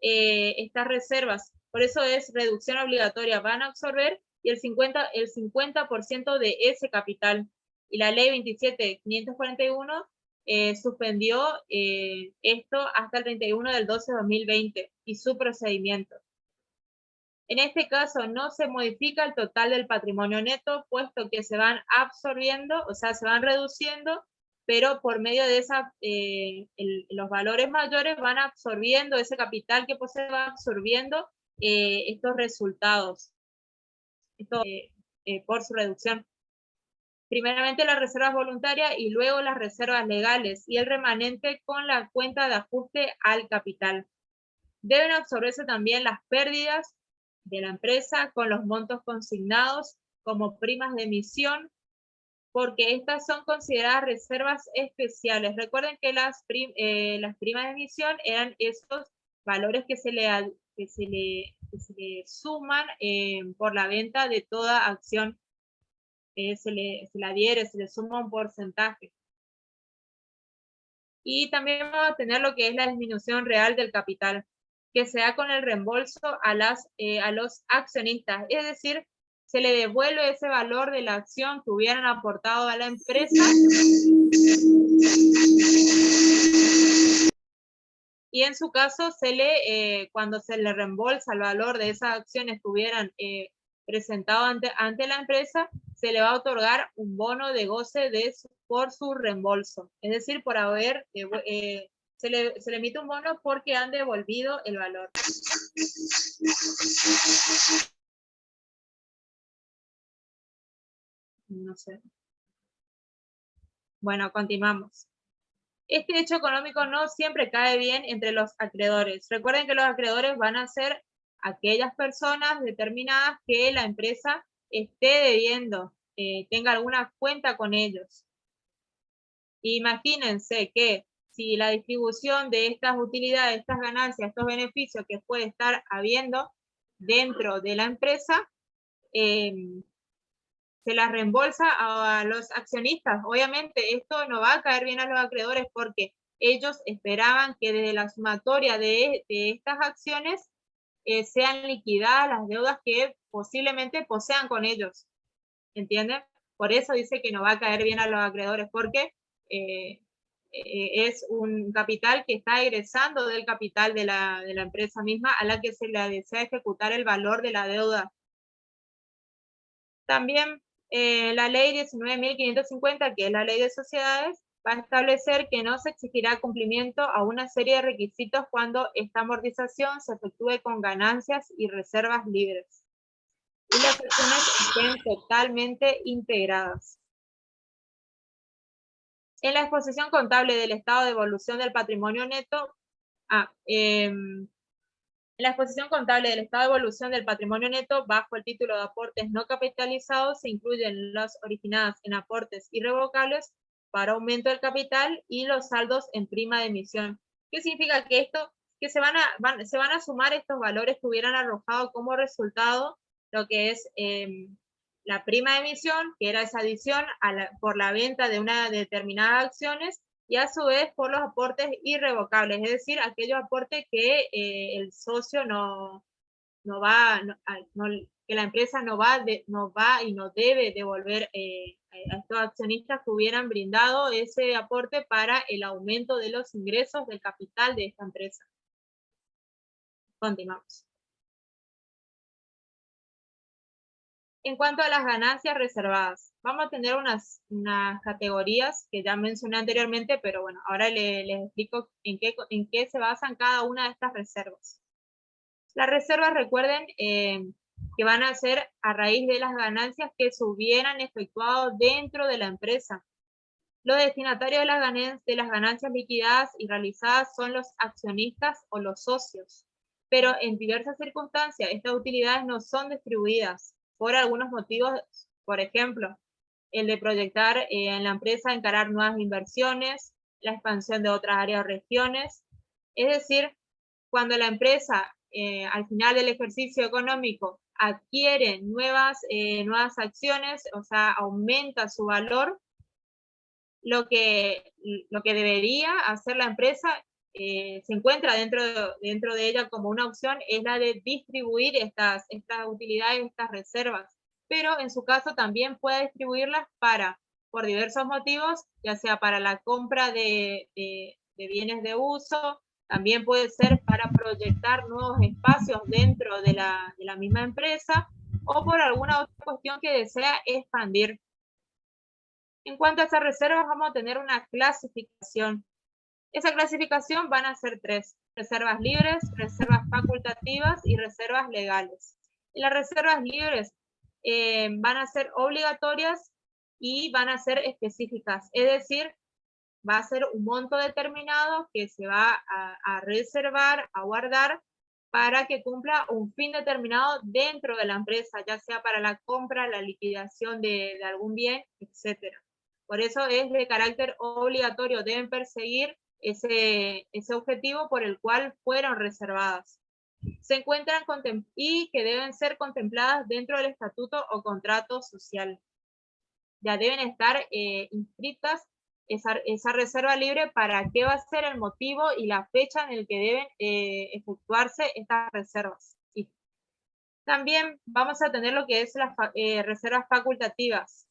estas reservas. Por eso es reducción obligatoria. Van a absorber y el 50% de ese capital. Y la Ley 27.541 suspendió esto hasta el 31 del 12 de 2020 y su procedimiento. En este caso no se modifica el total del patrimonio neto, puesto que se van absorbiendo, o sea, se van reduciendo, pero por medio de los valores mayores van absorbiendo ese capital que posee, va absorbiendo estos resultados por su reducción. Primeramente las reservas voluntarias y luego las reservas legales y el remanente con la cuenta de ajuste al capital. Deben absorberse también las pérdidas de la empresa con los montos consignados como primas de emisión, porque estas son consideradas reservas especiales. Recuerden que las primas de emisión eran esos valores que se le suman por la venta de toda acción. Se le adhiere, se le suma un porcentaje. Y también vamos a tener lo que es la disminución real del capital, que se da con el reembolso a los accionistas. Es decir, se le devuelve ese valor de la acción que hubieran aportado a la empresa y en su caso cuando se le reembolsa el valor de esas acciones que hubieran presentado ante la empresa, se le va a otorgar un bono de goce por su reembolso. Es decir, por haber, se le emite un bono porque han devolvido el valor. No sé. Bueno, continuamos. Este hecho económico no siempre cae bien entre los acreedores. Recuerden que los acreedores van a ser aquellas personas determinadas que la empresa esté debiendo, tenga alguna cuenta con ellos. Imagínense que si la distribución de estas utilidades, estas ganancias, estos beneficios que puede estar habiendo dentro de la empresa, se las reembolsa a los accionistas. Obviamente esto no va a caer bien a los acreedores porque ellos esperaban que desde la sumatoria de estas acciones sean liquidadas las deudas que posiblemente posean con ellos. ¿Entienden? Por eso dice que no va a caer bien a los acreedores, porque es un capital que está egresando del capital de la empresa misma a la que se le desea ejecutar el valor de la deuda. También la ley 19.550, que es la ley de sociedades, va a establecer que no se exigirá cumplimiento a una serie de requisitos cuando esta amortización se efectúe con ganancias y reservas libres y las acciones estén totalmente integradas. En la exposición contable del estado de evolución del patrimonio neto, en la exposición contable del estado de evolución del patrimonio neto, bajo el título de aportes no capitalizados, se incluyen las originadas en aportes irrevocables para aumento del capital y los saldos en prima de emisión. ¿Qué significa que esto? Que se van a sumar estos valores que hubieran arrojado como resultado lo que es la prima de emisión, que era esa adición por la venta de una determinada acciones, y a su vez por los aportes irrevocables, es decir, aquellos aportes que el socio que la empresa no va y no debe devolver a estos accionistas que hubieran brindado ese aporte para el aumento de los ingresos del capital de esta empresa. Continuamos. En cuanto a las ganancias reservadas, vamos a tener unas categorías que ya mencioné anteriormente, pero bueno, ahora les explico en qué se basan cada una de estas reservas. Las reservas, recuerden, que van a ser a raíz de las ganancias que se hubieran efectuado dentro de la empresa. Los destinatarios de las ganancias liquidadas y realizadas son los accionistas o los socios, pero en diversas circunstancias estas utilidades no son distribuidas por algunos motivos, por ejemplo, el de proyectar en la empresa, encarar nuevas inversiones, la expansión de otras áreas o regiones. Es decir, cuando la empresa al final del ejercicio económico adquiere nuevas acciones, o sea, aumenta su valor, lo que debería hacer la empresa se encuentra dentro de ella como una opción, es la de distribuir estas utilidades, estas reservas, pero en su caso también puede distribuirlas por diversos motivos, ya sea para la compra de bienes de uso, también puede ser para proyectar nuevos espacios dentro de la misma empresa, o por alguna otra cuestión que desea expandir. En cuanto a esas reservas, vamos a tener una clasificación. Esa clasificación van a ser 3: reservas libres, reservas facultativas y reservas legales. Y las reservas libres van a ser obligatorias y van a ser específicas, es decir, va a ser un monto determinado que se va a reservar, a guardar, para que cumpla un fin determinado dentro de la empresa, ya sea para la compra, la liquidación de algún bien, etc. Por eso es de carácter obligatorio, deben perseguir ese objetivo por el cual fueron reservadas. Se encuentran y que deben ser contempladas dentro del estatuto o contrato social. Ya deben estar inscritas esa reserva libre, para qué va a ser el motivo y la fecha en el que deben efectuarse estas reservas. Y también vamos a tener lo que es las reservas facultativas.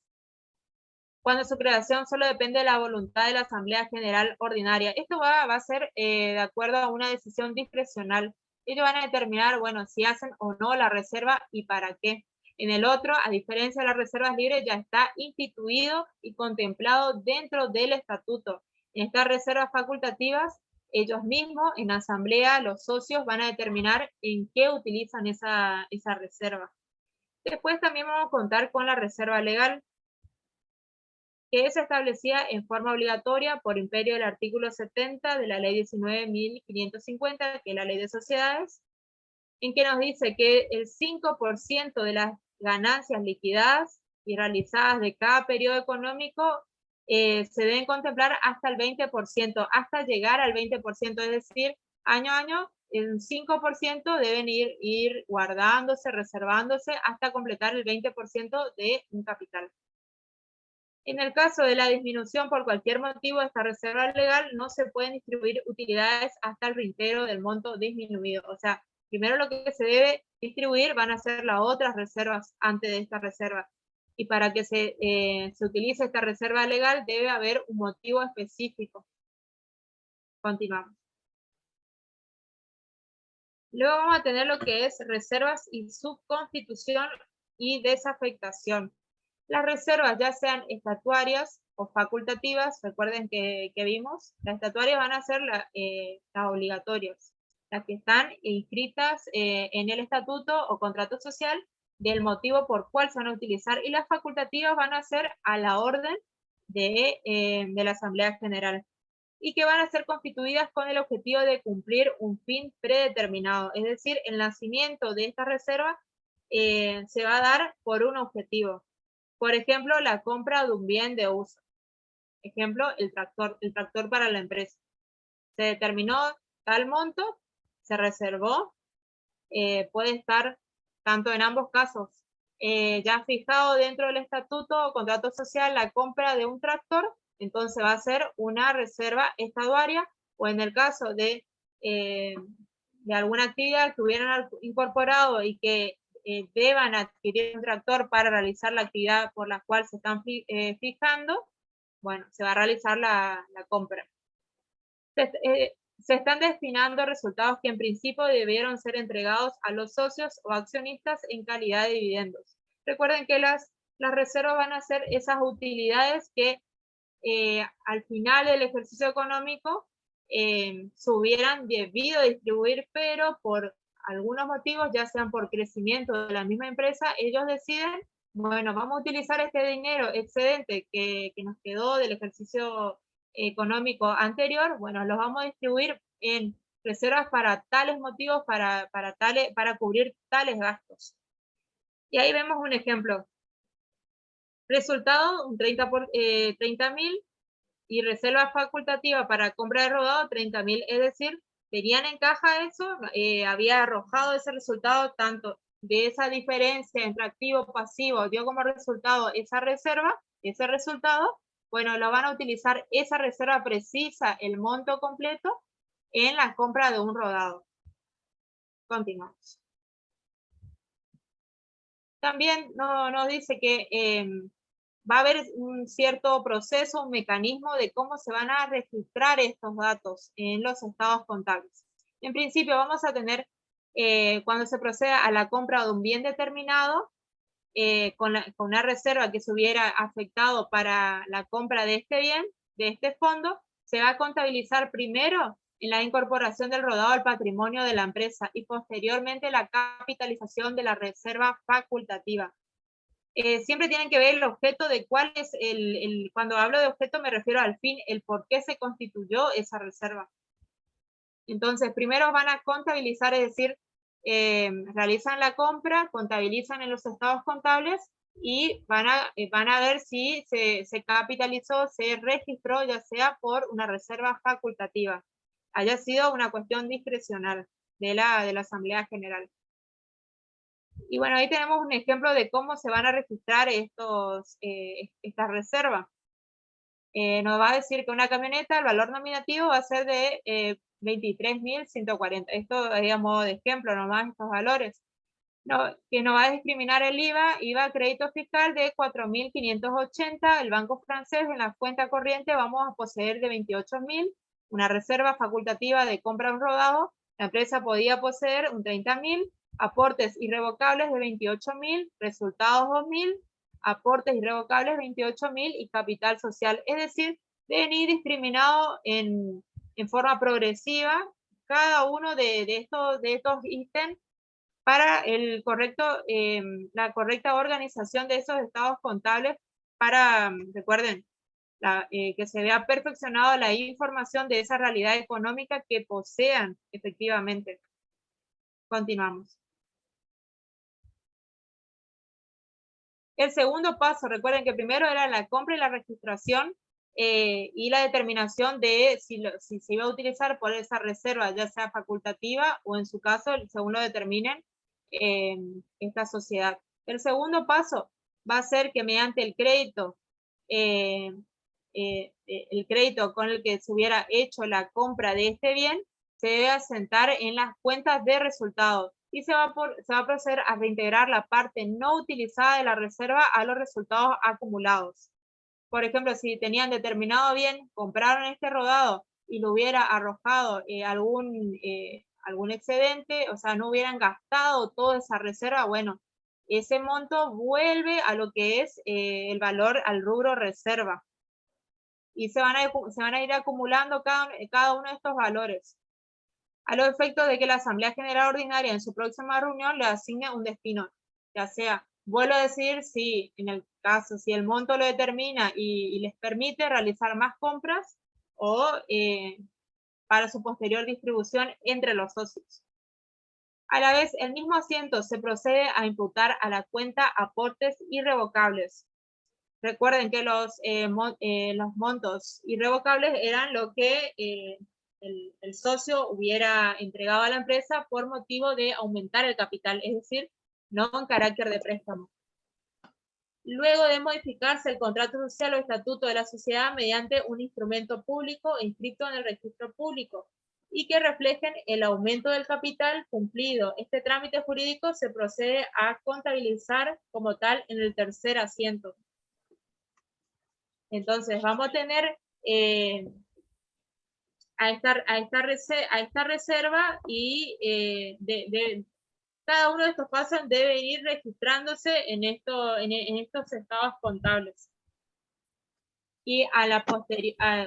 cuando su creación solo depende de la voluntad de la Asamblea General Ordinaria. Esto va a ser de acuerdo a una decisión discrecional. Ellos van a determinar, bueno, si hacen o no la reserva y para qué. En el otro, a diferencia de las reservas libres, ya está instituido y contemplado dentro del estatuto. En estas reservas facultativas, ellos mismos, en asamblea, los socios van a determinar en qué utilizan esa reserva. Después también vamos a contar con la reserva legal, que es establecida en forma obligatoria por imperio del artículo 70 de la ley 19.550, que es la ley de sociedades, en que nos dice que el 5% de las ganancias liquidadas y realizadas de cada periodo económico se deben contemplar hasta el 20%, hasta llegar al 20%, es decir, año a año, el 5% deben ir guardándose, reservándose, hasta completar el 20% de un capital. En el caso de la disminución por cualquier motivo de esta reserva legal, no se pueden distribuir utilidades hasta el reintegro del monto disminuido. O sea, primero lo que se debe distribuir van a ser las otras reservas antes de esta reserva. Y para que se utilice esta reserva legal debe haber un motivo específico. Continuamos. Luego vamos a tener lo que es reservas y subconstitución y desafectación. Las reservas, ya sean estatuarias o facultativas, recuerden que vimos, las estatuarias van a ser las obligatorias, las que están inscritas en el estatuto o contrato social del motivo por cual se van a utilizar, y las facultativas van a ser a la orden de la Asamblea General, y que van a ser constituidas con el objetivo de cumplir un fin predeterminado, es decir, el nacimiento de esta reserva se va a dar por un objetivo. Por ejemplo, la compra de un bien de uso. Ejemplo, el tractor para la empresa. Se determinó tal monto, se reservó, puede estar tanto en ambos casos ya fijado dentro del estatuto o contrato social la compra de un tractor, entonces va a ser una reserva estatuaria, o en el caso de alguna actividad que hubieran incorporado y que deban adquirir un tractor para realizar la actividad por la cual se están fijando, bueno, se va a realizar la compra. Se están destinando resultados que en principio debieron ser entregados a los socios o accionistas en calidad de dividendos. Recuerden que las reservas van a ser esas utilidades que al final del ejercicio económico se hubieran debido distribuir, pero por algunos motivos, ya sean por crecimiento de la misma empresa, ellos deciden, bueno, vamos a utilizar este dinero excedente que nos quedó del ejercicio económico anterior, bueno, los vamos a distribuir en reservas para tales motivos, para cubrir tales gastos. Y ahí vemos un ejemplo. Resultado, un 30.000, y reserva facultativa para compra de rodado 30.000, es decir, tenían en caja eso, había arrojado ese resultado, tanto de esa diferencia entre activo pasivo, dio como resultado esa reserva, ese resultado, bueno, lo van a utilizar, esa reserva precisa el monto completo en la compra de un rodado. Continuamos. También nos dice que va a haber un cierto proceso, un mecanismo de cómo se van a registrar estos datos en los estados contables. En principio vamos a tener, cuando se proceda a la compra de un bien determinado, con una reserva que se hubiera afectado para la compra de este bien, de este fondo, se va a contabilizar primero en la incorporación del rodado al patrimonio de la empresa y posteriormente la capitalización de la reserva facultativa. Siempre tienen que ver el objeto de cuál es cuando hablo de objeto me refiero al fin, el por qué se constituyó esa reserva. Entonces, primero van a contabilizar, es decir, realizan la compra, contabilizan en los estados contables y van a ver si se capitalizó, se registró, ya sea por una reserva facultativa, haya sido una cuestión discrecional de la Asamblea General. Y bueno, ahí tenemos un ejemplo de cómo se van a registrar estas reservas. Nos va a decir que una camioneta, el valor nominativo va a ser de 23.140. Esto es a modo de ejemplo nomás, estos valores. que no va a discriminar el IVA crédito fiscal de 4.580, el banco francés en la cuenta corriente vamos a poseer de 28.000, una reserva facultativa de compra de un rodado, la empresa podía poseer un 30.000, aportes irrevocables de 28.000, resultados 2.000, aportes irrevocables 28.000 y capital social, es decir, deben ir discriminados en forma progresiva cada uno de estos ítems para la correcta organización de esos estados contables para, recuerden, que se vea perfeccionado la información de esa realidad económica que posean efectivamente. Continuamos. El segundo paso, recuerden que primero era la compra y la registración y la determinación de si se iba a utilizar por esa reserva, ya sea facultativa o en su caso, según lo determinen, esta sociedad. El segundo paso va a ser que mediante el crédito con el que se hubiera hecho la compra de este bien, se debe asentar en las cuentas de resultados y se va a proceder a reintegrar la parte no utilizada de la reserva a los resultados acumulados. Por ejemplo, si tenían determinado bien, compraron este rodado y lo hubiera arrojado algún excedente, o sea, no hubieran gastado toda esa reserva, bueno, ese monto vuelve a lo que es el valor al rubro reserva. Y se van a ir acumulando cada uno de estos valores, a los efectos de que la Asamblea General Ordinaria en su próxima reunión le asigne un destino, ya sea, vuelvo a decir, si en el caso, si el monto lo determina y les permite realizar más compras o para su posterior distribución entre los socios. A la vez, el mismo asiento se procede a imputar a la cuenta aportes irrevocables. Recuerden que los montos irrevocables eran lo que el socio hubiera entregado a la empresa por motivo de aumentar el capital, es decir, no en carácter de préstamo. Luego de modificarse el contrato social o estatuto de la sociedad mediante un instrumento público inscrito en el registro público y que reflejen el aumento del capital cumplido. Este trámite jurídico se procede a contabilizar como tal en el tercer asiento. Entonces vamos a tener a esta reserva y cada uno de estos pasos debe ir registrándose en estos estados contables. Y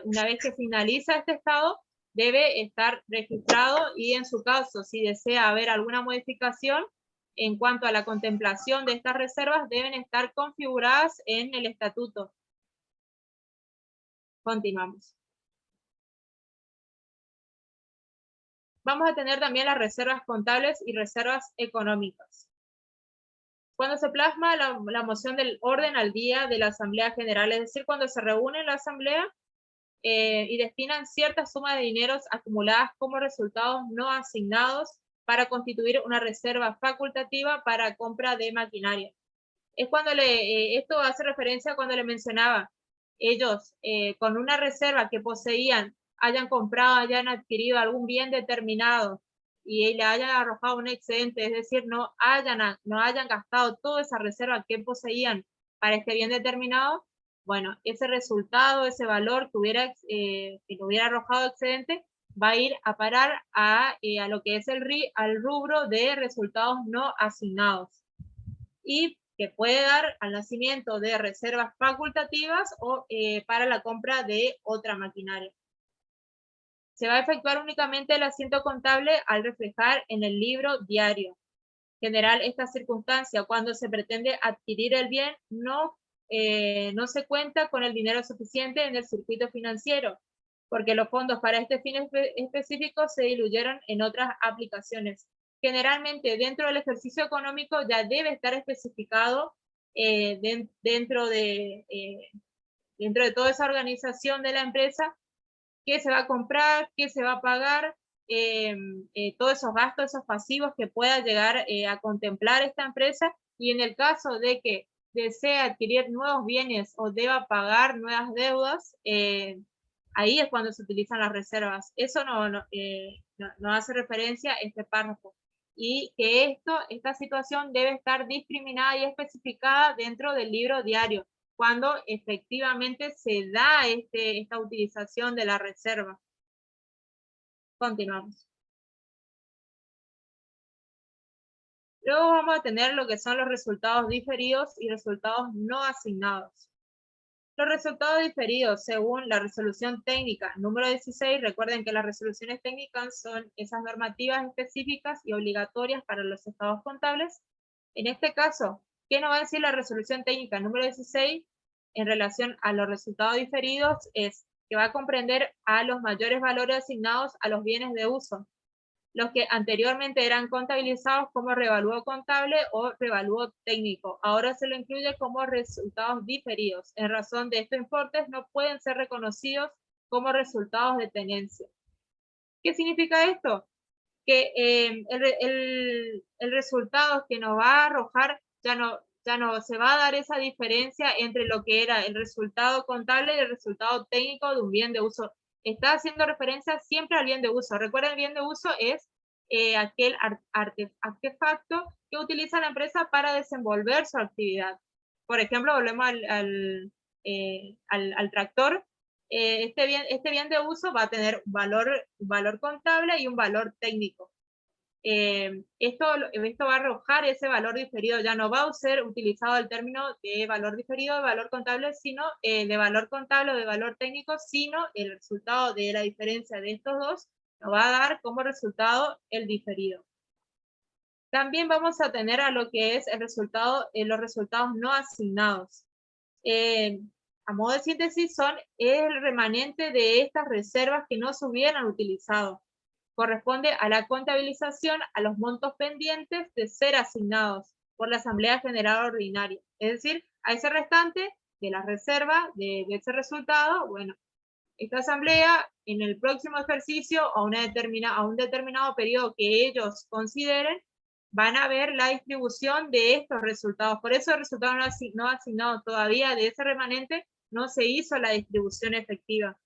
una vez que finaliza este estado, debe estar registrado y en su caso, si desea haber alguna modificación en cuanto a la contemplación de estas reservas, deben estar configuradas en el estatuto. Continuamos. Vamos a tener también las reservas contables y reservas económicas. Cuando se plasma la moción del orden al día de la Asamblea General, es decir, cuando se reúne la Asamblea y destinan ciertas sumas de dineros acumuladas como resultados no asignados para constituir una reserva facultativa para compra de maquinaria. Es cuando esto hace referencia a cuando le mencionaba, ellos con una reserva que poseían, hayan comprado, hayan adquirido algún bien determinado y le hayan arrojado un excedente, es decir, no hayan gastado toda esa reserva que poseían para este bien determinado, bueno, ese resultado, ese valor que le hubiera arrojado excedente, va a ir a parar a lo que es al rubro de resultados no asignados. Y que puede dar al nacimiento de reservas facultativas o para la compra de otra maquinaria. Se va a efectuar únicamente el asiento contable al reflejar en el libro diario. En general, esta circunstancia, cuando se pretende adquirir el bien, no se cuenta con el dinero suficiente en el circuito financiero, porque los fondos para este fin específico se diluyeron en otras aplicaciones. Generalmente, dentro del ejercicio económico ya debe estar especificado dentro de toda esa organización de la empresa qué se va a comprar, qué se va a pagar, todos esos gastos, esos pasivos que pueda llegar a contemplar esta empresa, y en el caso de que desee adquirir nuevos bienes o deba pagar nuevas deudas, ahí es cuando se utilizan las reservas. Eso no hace referencia a este párrafo. y que esta situación debe estar discriminada y especificada dentro del libro diario, cuando efectivamente se da esta utilización de la reserva. Continuamos. Luego vamos a tener lo que son los resultados diferidos y resultados no asignados. Los resultados diferidos, según la resolución técnica número 16, recuerden que las resoluciones técnicas son esas normativas específicas y obligatorias para los estados contables. En este caso, ¿qué nos va a decir la resolución técnica número 16 en relación a los resultados diferidos? Es que va a comprender a los mayores valores asignados a los bienes de uso, los que anteriormente eran contabilizados como revalúo contable o revalúo técnico. Ahora se lo incluye como resultados diferidos. En razón de estos importes no pueden ser reconocidos como resultados de tenencia. ¿Qué significa esto? Que el resultado que nos va a arrojar ya no se va a dar esa diferencia entre lo que era el resultado contable y el resultado técnico de un bien de uso. Está haciendo referencia siempre al bien de uso. Recuerden, el bien de uso es aquel artefacto que utiliza la empresa para desenvolver su actividad. Por ejemplo, volvemos al tractor. Este bien de uso va a tener un valor contable y un valor técnico. Esto va a arrojar ese valor diferido, ya no va a ser utilizado el término de valor diferido, de valor contable, sino de valor contable o de valor técnico, sino el resultado de la diferencia de estos dos nos va a dar como resultado el diferido. También vamos a tener a lo que es el resultado, los resultados no asignados. A modo de síntesis, son el remanente de estas reservas que no se hubieran utilizado. Corresponde a la contabilización a los montos pendientes de ser asignados por la Asamblea General Ordinaria. Es decir, a ese restante de la reserva de ese resultado, bueno, esta asamblea en el próximo ejercicio o a un determinado periodo que ellos consideren, van a ver la distribución de estos resultados. Por eso el resultado no asignado todavía de ese remanente no se hizo la distribución efectiva.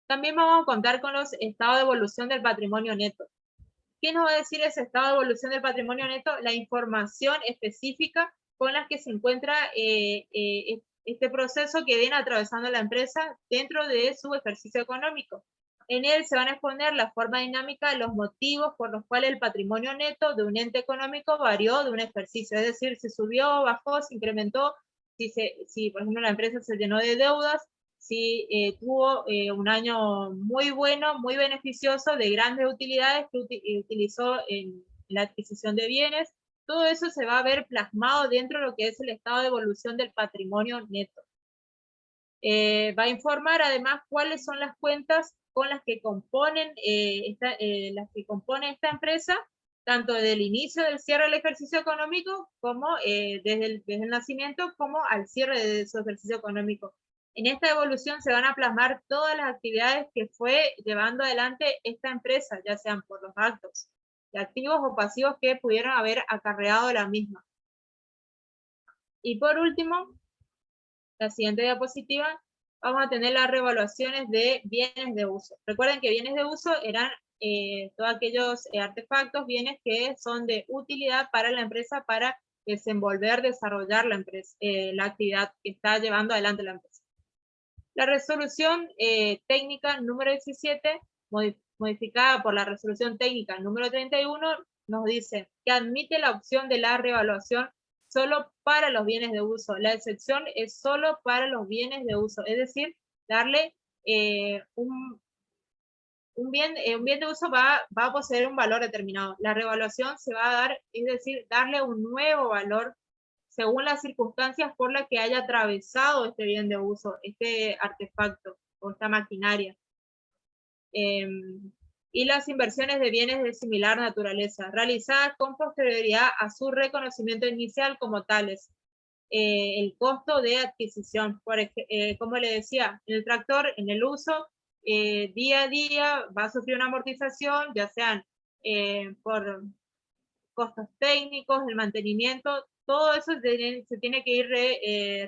También vamos a contar con los estados de evolución del patrimonio neto. ¿Qué nos va a decir ese estado de evolución del patrimonio neto? La información específica con la que se encuentra este proceso que viene atravesando la empresa dentro de su ejercicio económico. En él se van a exponer la forma dinámica de los motivos por los cuales el patrimonio neto de un ente económico varió de un ejercicio, es decir, si subió, bajó, se incrementó, si por ejemplo la empresa se llenó de deudas, si tuvo un año muy bueno, muy beneficioso, de grandes utilidades que utilizó en la adquisición de bienes. Todo eso se va a ver plasmado dentro de lo que es el estado de evolución del patrimonio neto. Va a informar además cuáles son las cuentas con las que componen esta empresa, tanto desde el inicio del cierre del ejercicio económico, como desde el nacimiento, como al cierre de su ejercicio económico. En esta evolución se van a plasmar todas las actividades que fue llevando adelante esta empresa, ya sean por los actos de activos o pasivos que pudieron haber acarreado la misma. Y por último, la siguiente diapositiva, vamos a tener las revaluaciones de bienes de uso. Recuerden que bienes de uso eran todos aquellos artefactos, bienes que son de utilidad para la empresa para desenvolver, desarrollar la actividad que está llevando adelante la empresa. La resolución técnica número 17, modificada por la resolución técnica número 31, nos dice que admite la opción de la revaluación solo para los bienes de uso. La excepción es solo para los bienes de uso, es decir, darle un bien de uso va a poseer un valor determinado. La revaluación se va a dar, es decir, darle un nuevo valor según las circunstancias por las que haya atravesado este bien de uso, este artefacto o esta maquinaria. Y las inversiones de bienes de similar naturaleza, realizadas con posterioridad a su reconocimiento inicial como tales. El costo de adquisición, como le decía, el tractor en el uso, día a día va a sufrir una amortización, ya sean por costos técnicos, el mantenimiento, todo eso se tiene que ir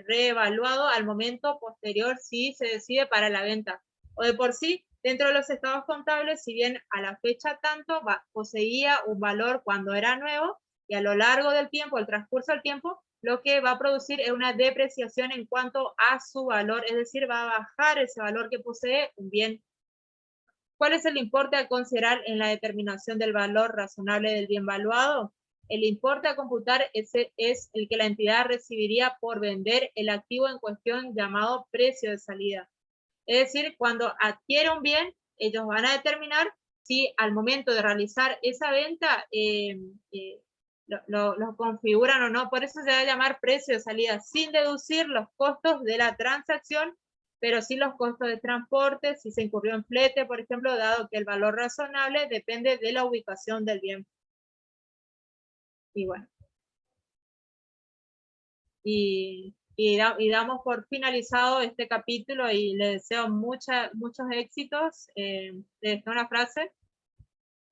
reevaluado al momento posterior si se decide para la venta. O de por sí, Dentro de los estados contables, si bien a la fecha tanto poseía un valor cuando era nuevo, y a lo largo del tiempo, el transcurso del tiempo, lo que va a producir es una depreciación en cuanto a su valor, es decir, va a bajar ese valor que posee un bien. ¿Cuál es el importe a considerar en la determinación del valor razonable del bien valuado? El importe a computar es el que la entidad recibiría por vender el activo en cuestión llamado precio de salida. Es decir, cuando adquiere un bien, ellos van a determinar si al momento de realizar esa venta lo configuran o no. Por eso se va a llamar precio de salida, sin deducir los costos de la transacción, pero sí los costos de transporte, si se incurrió en flete, por ejemplo, dado que el valor razonable depende de la ubicación del bien. Y bueno. Y damos por finalizado este capítulo y les deseo muchos éxitos. Les dejo una frase.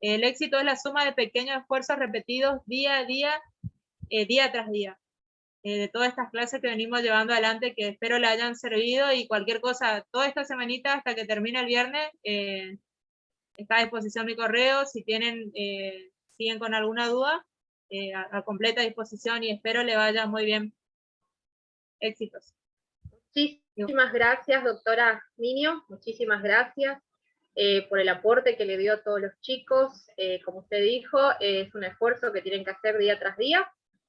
El éxito es la suma de pequeños esfuerzos repetidos día a día, día tras día. De todas estas clases que venimos llevando adelante, que espero le hayan servido, y cualquier cosa, toda esta semanita hasta que termine el viernes, está a disposición mi correo. Si tienen, siguen con alguna duda, a completa disposición, y espero le vaya muy bien. Éxitos. Muchísimas gracias, doctora Minio, muchísimas gracias por el aporte que le dio a todos los chicos. Como usted dijo, es un esfuerzo que tienen que hacer día tras día,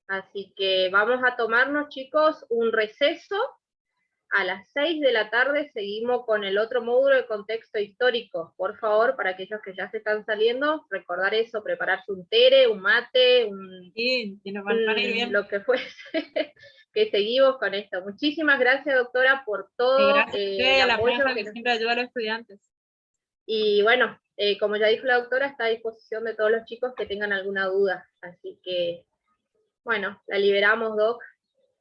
así que vamos a tomarnos, chicos, un receso. A las 6 de la tarde seguimos con el otro módulo de contexto histórico. Por favor, para aquellos que ya se están saliendo, recordar eso, prepararse un tere, un mate, lo que fuese, que seguimos con esto. Muchísimas gracias, doctora, por todo el apoyo que siempre ayuda a los estudiantes. Y bueno, como ya dijo la doctora, está a disposición de todos los chicos que tengan alguna duda. Así que, bueno, la liberamos, Doc.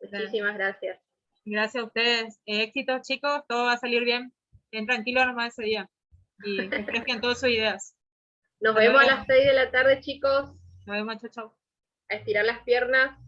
Muchísimas gracias. Gracias a ustedes. Éxitos, chicos. Todo va a salir bien. Estén tranquilos nomás ese día. Y refresquen todas sus ideas. Nos vemos a las 6 de la tarde, chicos. Nos vemos, chao, chao. A estirar las piernas.